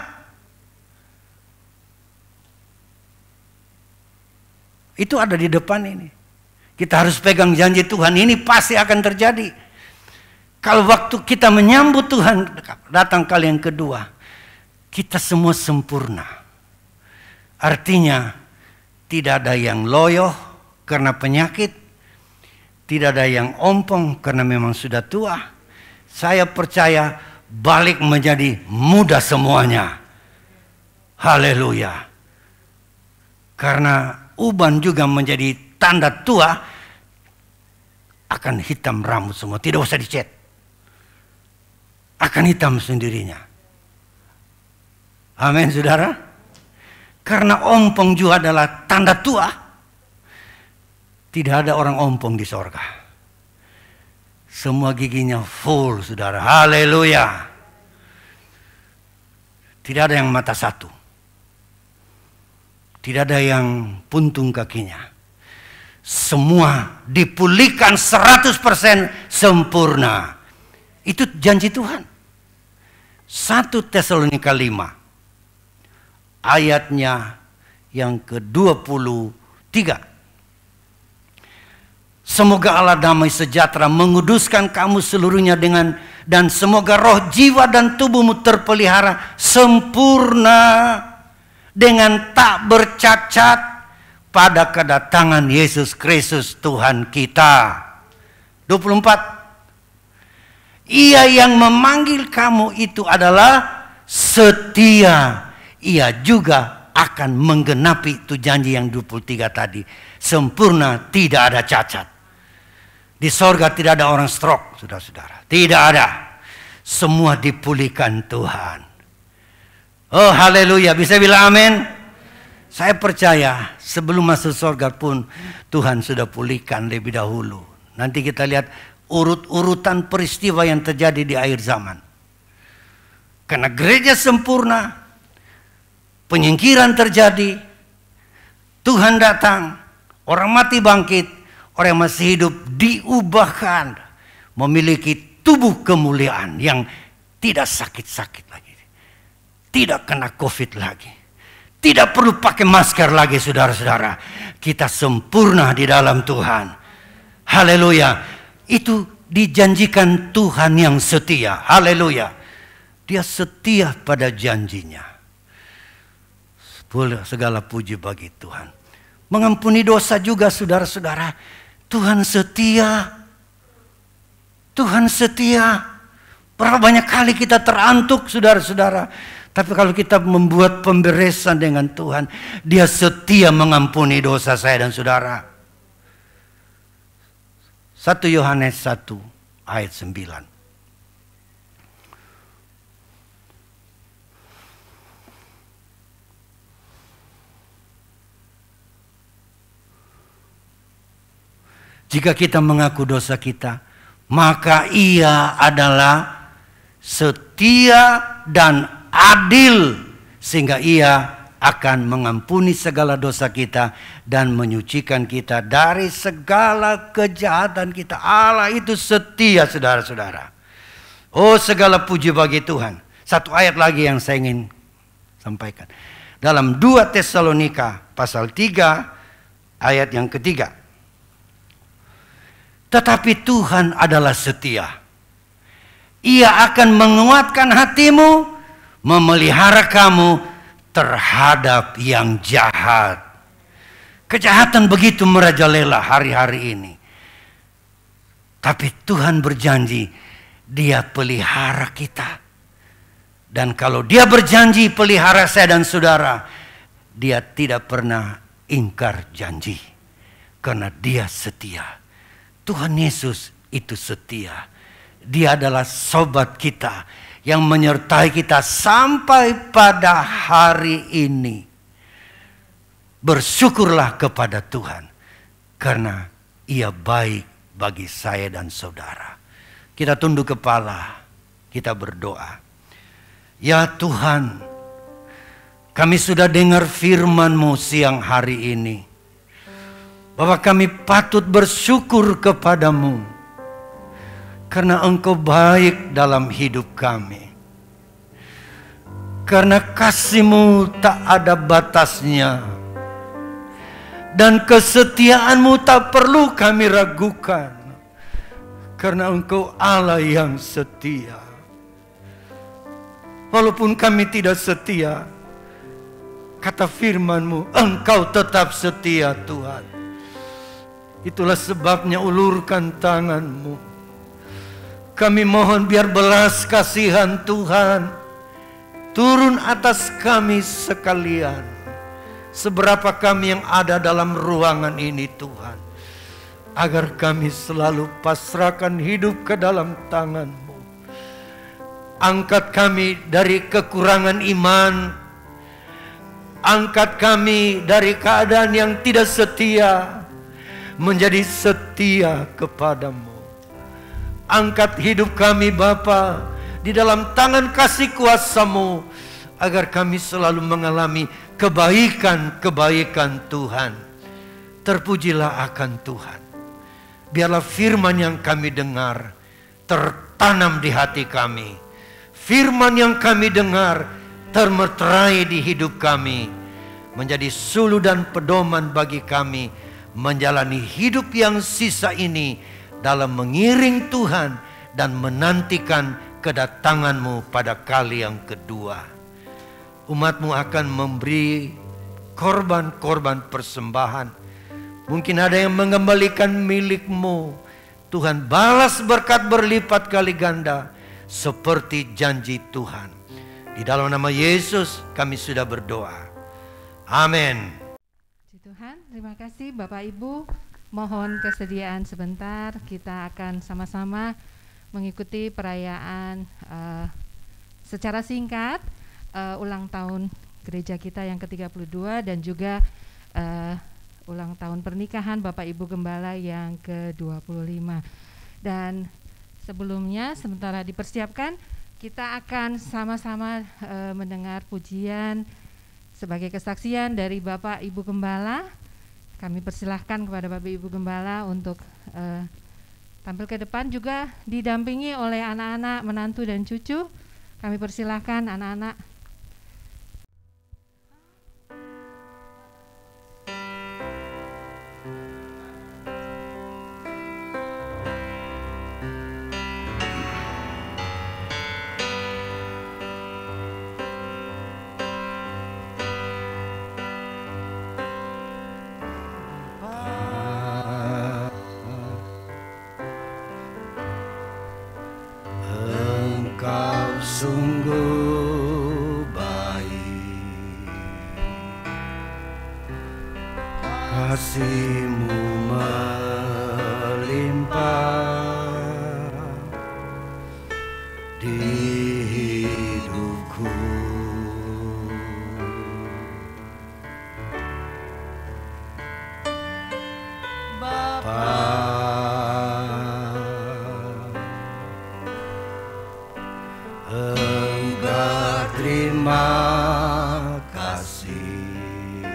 Itu ada di depan ini. Kita harus pegang janji Tuhan, ini pasti akan terjadi. Kalau waktu kita menyambut Tuhan datang kali yang kedua, kita semua sempurna. Artinya tidak ada yang loyo karena penyakit, tidak ada yang ompong karena memang sudah tua. Saya percaya balik menjadi muda semuanya. Haleluya. Karena uban juga menjadi tanda tua, akan hitam rambut semua, tidak usah dicat. Akan hitam sendirinya. Amin saudara. Karena ompong juga adalah tanda tua. Tidak ada orang ompong di sorga. Semua giginya full saudara. Haleluya. Tidak ada yang mata satu. Tidak ada yang puntung kakinya. Semua dipulihkan 100% sempurna. Itu janji Tuhan. 1 Tesalonika 5. Ayatnya yang ke-23. Semoga Allah damai sejahtera menguduskan kamu seluruhnya dan semoga roh, jiwa dan tubuhmu terpelihara sempurna dengan tak bercacat pada kedatangan Yesus Kristus Tuhan kita. 24. Ia yang memanggil kamu itu adalah setia. Ia juga akan menggenapi itu janji yang 23 tadi. Sempurna, tidak ada cacat. Di sorga tidak ada orang stroke, saudara-saudara. Tidak ada. Semua dipulihkan Tuhan. Oh haleluya, bisa bilang amin? Saya percaya sebelum masuk sorga pun Tuhan sudah pulihkan lebih dahulu. Nanti kita lihat urut-urutan peristiwa yang terjadi di akhir zaman. Karena gereja sempurna, penyingkiran terjadi, Tuhan datang, orang mati bangkit, orang yang masih hidup diubahkan, memiliki tubuh kemuliaan yang tidak sakit-sakit lagi, tidak kena COVID lagi, tidak perlu pakai masker lagi, saudara-saudara. Kita sempurna di dalam Tuhan. Haleluya. Itu dijanjikan Tuhan yang setia. Haleluya. Dia setia pada janjinya. Segala puji bagi Tuhan. Mengampuni dosa juga, saudara-saudara. Tuhan setia. Tuhan setia. Berapa banyak kali kita terantuk, saudara-saudara. Tapi kalau kita membuat pemberesan dengan Tuhan, Dia setia mengampuni dosa saya dan saudara. 1 Yohanes 1 ayat 9. Jika kita mengaku dosa kita, maka Ia adalah setia dan adil, sehingga Ia akan mengampuni segala dosa kita dan menyucikan kita dari segala kejahatan kita. Allah itu setia, saudara-saudara. Oh, segala puji bagi Tuhan. Satu ayat lagi yang saya ingin sampaikan. Dalam 2 Tesalonika pasal 3 ayat yang ketiga. Tetapi Tuhan adalah setia. Ia akan menguatkan hatimu, memelihara kamu terhadap yang jahat. Kejahatan begitu merajalela hari-hari ini. Tapi Tuhan berjanji, Dia pelihara kita. Dan kalau Dia berjanji pelihara saya dan saudara, Dia tidak pernah ingkar janji. Karena Dia setia. Tuhan Yesus itu setia. Dia adalah sobat kita yang menyertai kita sampai pada hari ini. Bersyukurlah kepada Tuhan karena Ia baik bagi saya dan saudara. Kita tunduk kepala, kita berdoa. Ya Tuhan, kami sudah dengar firman-Mu siang hari ini. Bahwa kami patut bersyukur kepadamu. Karena Engkau baik dalam hidup kami. Karena kasih-Mu tak ada batasnya. Dan kesetiaan-Mu tak perlu kami ragukan. Karena Engkau Allah yang setia. Walaupun kami tidak setia, kata firman-Mu, Engkau tetap setia Tuhan. Itulah sebabnya ulurkan tangan-Mu. Kami mohon biar belas kasihan Tuhan turun atas kami sekalian. Seberapa kami yang ada dalam ruangan ini Tuhan. Agar kami selalu pasrahkan hidup ke dalam tangan-Mu. Angkat kami dari kekurangan iman. Angkat kami dari keadaan yang tidak setia. Menjadi setia kepadamu. Angkat hidup kami Bapa di dalam tangan kasih kuasa-Mu, agar kami selalu mengalami kebaikan-kebaikan Tuhan. Terpujilah akan Tuhan. Biarlah firman yang kami dengar tertanam di hati kami. Firman yang kami dengar termeterai di hidup kami, menjadi suluh dan pedoman bagi kami menjalani hidup yang sisa ini dalam mengiring Tuhan dan menantikan kedatangan-Mu pada kali yang kedua. Umat-Mu akan memberi korban-korban persembahan. Mungkin ada yang mengembalikan milik-Mu. Tuhan balas berkat berlipat kali ganda seperti janji Tuhan. Di dalam nama Yesus kami sudah berdoa. Amin. Tuhan, terima kasih Bapak Ibu. Mohon kesediaan sebentar, kita akan sama-sama mengikuti perayaan secara singkat ulang tahun gereja kita yang ke-32 dan juga ulang tahun pernikahan Bapak Ibu Gembala yang ke-25. Dan sebelumnya sementara dipersiapkan, Kita akan sama-sama mendengar pujian sebagai kesaksian dari Bapak Ibu Gembala. Kami persilahkan kepada Bapak Ibu Gembala untuk tampil ke depan, juga didampingi oleh anak-anak, menantu dan cucu. Kami persilahkan anak-anak. Engkau sungguh baik, kasih-Mu melimpah di hidupku. Engkau terima kasih,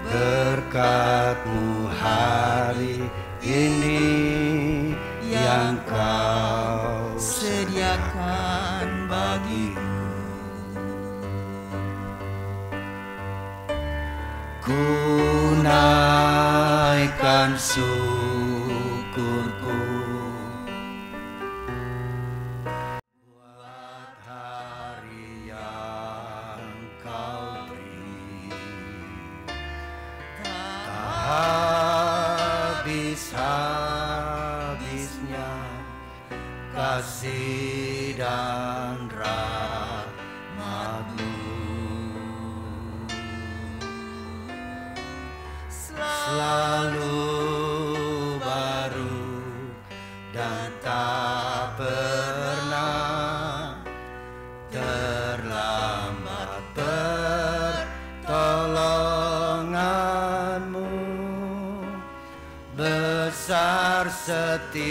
berkat-Mu hari ini yang Kau sediakan bagiku. Ku naikkan syukurku buat hari yang Kau beri, tak habis-habisnya kasih dan rahmat-Mu. Selalu baru dan tak pernah terlambat pertolongan-Mu. Besar setia-Mu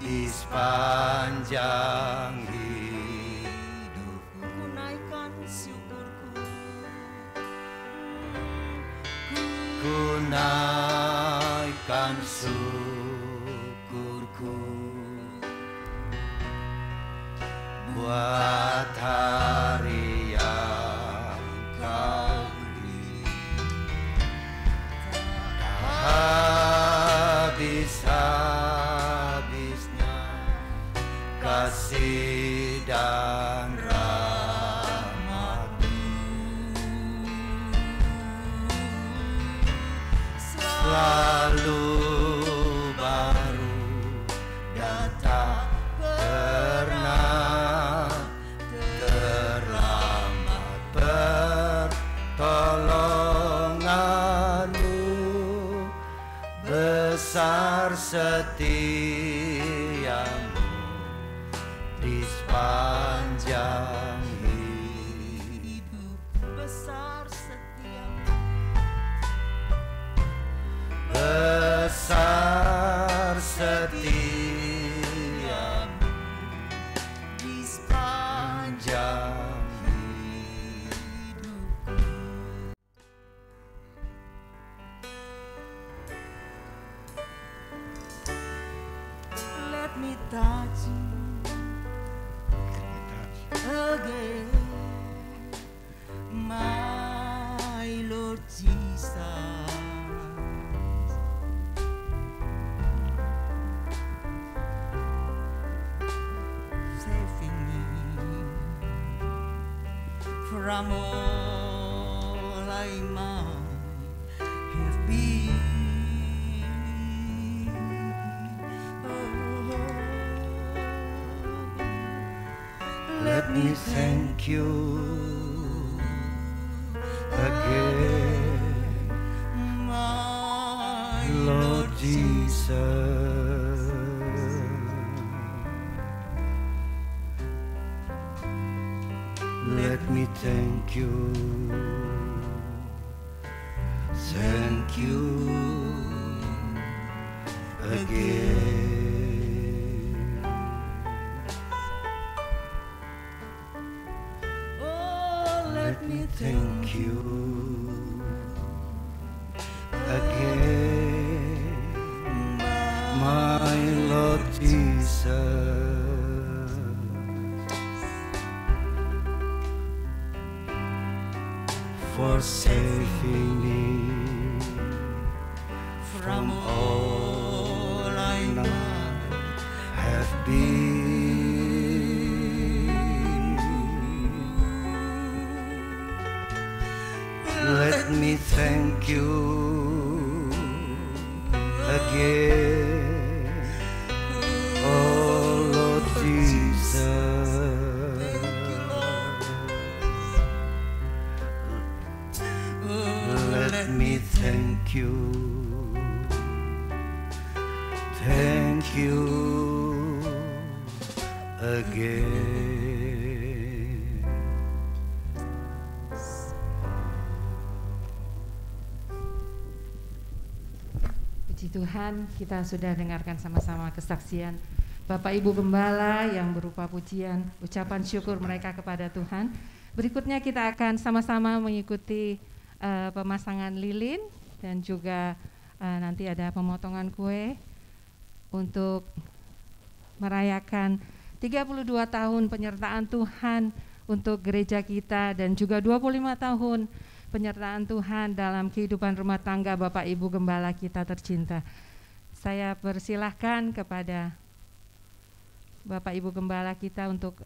di sepanjang hidupku. Ku naikkan syukurku, ku naikkan syukurku buat hari yang Kau beri, tak habis-habisnya kasih dan rahmat-Mu. Selalu baru dan tak pernah terlambat pertolongan-Mu. Besar setia-Mu di sepanjang hidup. Besar setia-Mu, besar setia-Mu di sepanjang hidupku. Let me touch You again, my Lord Jesus. Saving me from all I might have been. Let me thank You again, my Lord Jesus. Let me thank You, thank You again. thank you again, my Lord Jesus, for saving me from all I might have been. Let me thank you again, oh Lord Jesus. Let me thank you again. Puji Tuhan, kita sudah dengarkan sama-sama kesaksian Bapak Ibu Gembala yang berupa pujian, ucapan syukur mereka kepada Tuhan. Berikutnya kita akan sama-sama mengikuti pemasangan lilin dan juga nanti ada pemotongan kue untuk merayakan 32 tahun penyertaan Tuhan untuk gereja kita dan juga 25 tahun penyertaan Tuhan dalam kehidupan rumah tangga Bapak Ibu Gembala kita tercinta. Saya persilahkan kepada Bapak Ibu Gembala kita untuk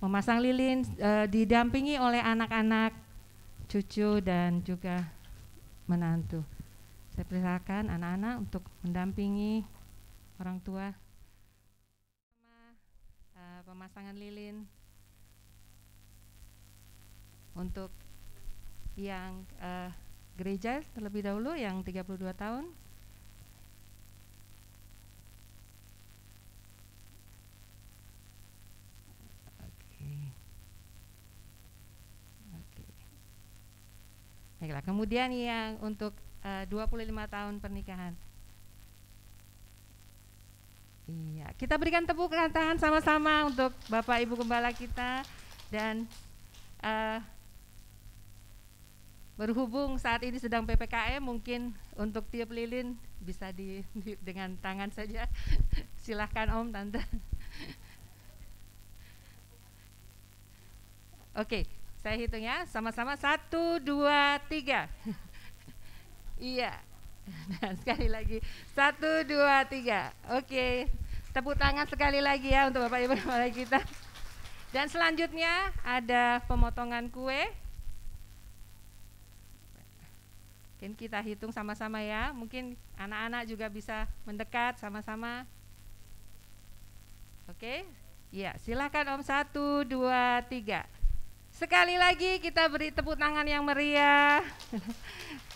memasang lilin, didampingi oleh anak-anak, cucu dan juga menantu. Saya persilahkan anak-anak untuk mendampingi orang tua. Pemasangan lilin untuk yang gereja terlebih dahulu yang 32 tahun. Oke. Baiklah, kemudian yang untuk 25 tahun pernikahan. Iya, kita berikan tepuk tangan sama-sama untuk Bapak Ibu Gembala kita dan berhubung saat ini sedang PPKM, mungkin untuk tiup lilin bisa dengan tangan saja. Silahkan Om, Tante. Oke, saya hitung ya, sama-sama 1, 2, 3. Iya. Nah, sekali lagi 1, 2, 3. Oke, tepuk tangan sekali lagi ya untuk Bapak Ibu Gembala kita. Dan selanjutnya ada pemotongan kue. Mungkin kita hitung sama-sama ya. Mungkin anak-anak juga bisa mendekat sama-sama. Oke, ya silakan Om. 1, 2, 3. Sekali lagi kita beri tepuk tangan yang meriah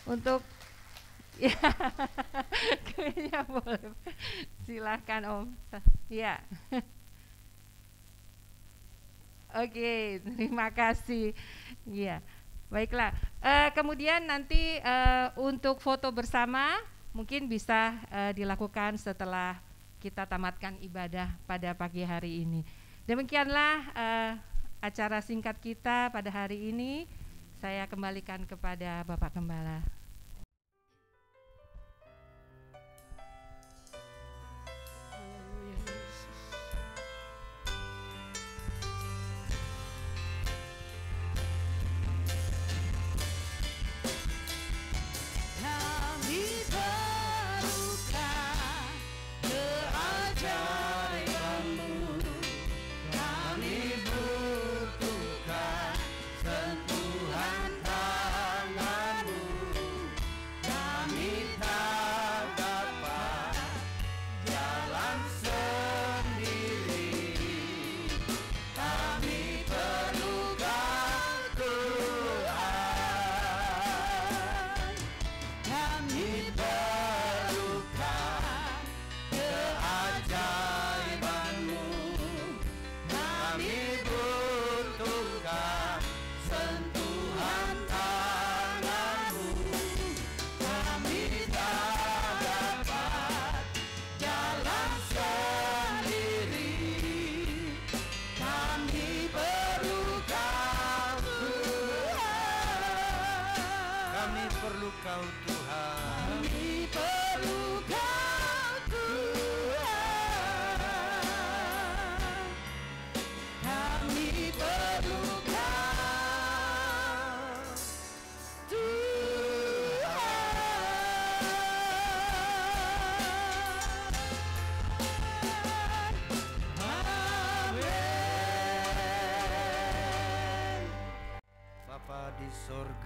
untuk ya, kayaknya boleh. Silahkan Om. Ya. Oke, terima kasih. Ya, baiklah. Kemudian nanti untuk foto bersama mungkin bisa dilakukan setelah kita tamatkan ibadah pada pagi hari ini. Demikianlah acara singkat kita pada hari ini. Saya kembalikan kepada Bapak Gembala.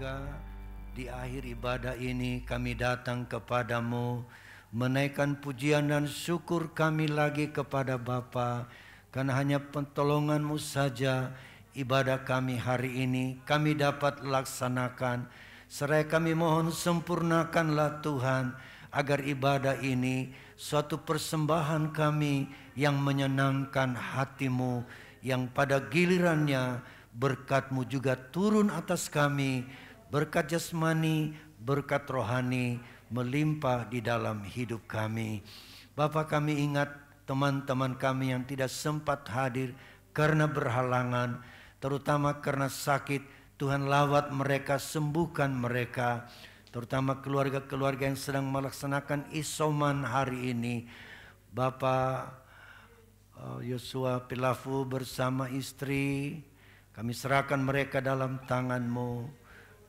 surga. Di akhir ibadah ini kami datang kepadamu, menaikkan pujian dan syukur kami lagi kepada Bapa, karena hanya pertolongan-Mu saja ibadah kami hari ini kami dapat laksanakan. Seraya kami mohon sempurnakanlah Tuhan, agar ibadah ini suatu persembahan kami yang menyenangkan hati-Mu, yang pada gilirannya berkat-Mu juga turun atas kami, berkat jasmani, berkat rohani melimpah di dalam hidup kami. Bapa, kami ingat teman-teman kami yang tidak sempat hadir karena berhalangan, terutama karena sakit. Tuhan lawat mereka, sembuhkan mereka, terutama keluarga-keluarga yang sedang melaksanakan isoman hari ini. Bapak Yosua Pilafu bersama istri, kami serahkan mereka dalam tangan-Mu.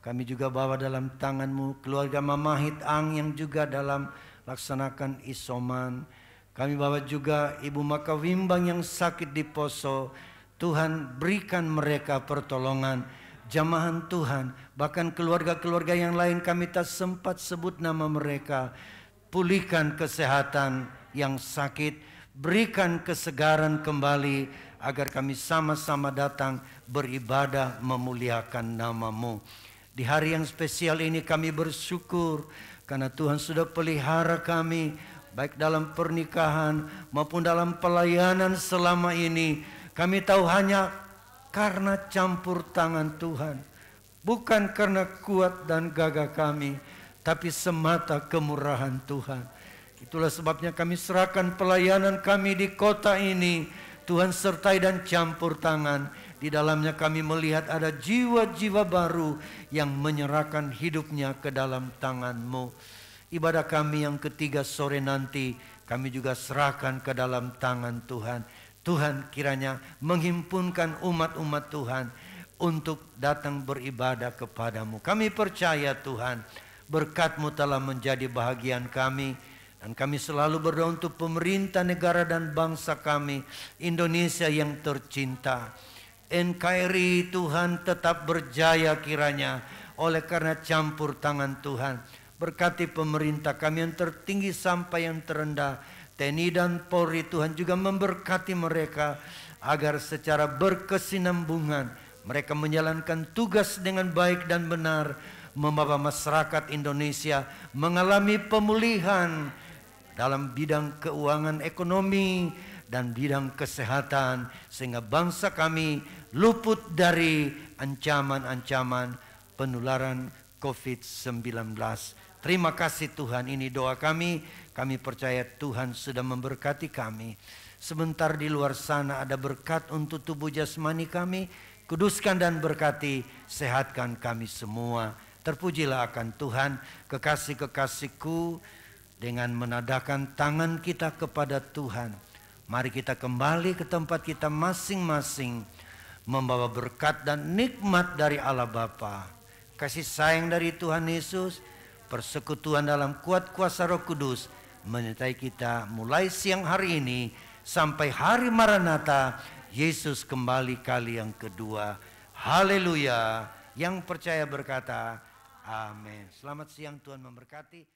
Kami juga bawa dalam tangan-Mu keluarga Mama Hit Ang yang juga dalam laksanakan isoman. Kami bawa juga Ibu Maka Wimbang yang sakit di Poso. Tuhan, berikan mereka pertolongan. Jamahan Tuhan, bahkan keluarga-keluarga yang lain kami tak sempat sebut nama mereka. Pulihkan kesehatan yang sakit, berikan kesegaran kembali, agar kami sama-sama datang beribadah memuliakan nama-Mu. Di hari yang spesial ini kami bersyukur karena Tuhan sudah pelihara kami, baik dalam pernikahan maupun dalam pelayanan selama ini. Kami tahu hanya karena campur tangan Tuhan, bukan karena kuat dan gagah kami, tapi semata kemurahan Tuhan. Itulah sebabnya kami serahkan pelayanan kami di kota ini. Tuhan sertai dan campur tangan. Di dalamnya kami melihat ada jiwa-jiwa baru yang menyerahkan hidupnya ke dalam tangan-Mu. Ibadah kami yang ketiga sore nanti kami juga serahkan ke dalam tangan Tuhan. Tuhan kiranya menghimpunkan umat-umat Tuhan untuk datang beribadah kepadamu. Kami percaya Tuhan, berkat-Mu telah menjadi bahagian kami. Dan kami selalu berdoa untuk pemerintah negara dan bangsa kami, Indonesia yang tercinta. NKRI Tuhan tetap berjaya kiranya, oleh karena campur tangan Tuhan. Berkati pemerintah kami yang tertinggi sampai yang terendah, TNI dan Polri. Tuhan juga memberkati mereka agar secara berkesinambungan mereka menjalankan tugas dengan baik dan benar, membawa masyarakat Indonesia mengalami pemulihan dalam bidang keuangan ekonomi dan bidang kesehatan, sehingga bangsa kami luput dari ancaman-ancaman penularan COVID-19. Terima kasih Tuhan, ini doa kami. Kami percaya Tuhan sudah memberkati kami. Sebentar di luar sana ada berkat untuk tubuh jasmani kami. Kuduskan dan berkati, sehatkan kami semua. Terpujilah akan Tuhan. Kekasih-kekasihku, dengan menadahkan tangan kita kepada Tuhan, mari kita kembali ke tempat kita masing-masing, membawa berkat dan nikmat dari Allah Bapa, kasih sayang dari Tuhan Yesus, persekutuan dalam kuat kuasa Roh Kudus menyertai kita mulai siang hari ini sampai hari Maranatha, Yesus kembali kali yang kedua. Haleluya. Yang percaya berkata amin. Selamat siang, Tuhan memberkati.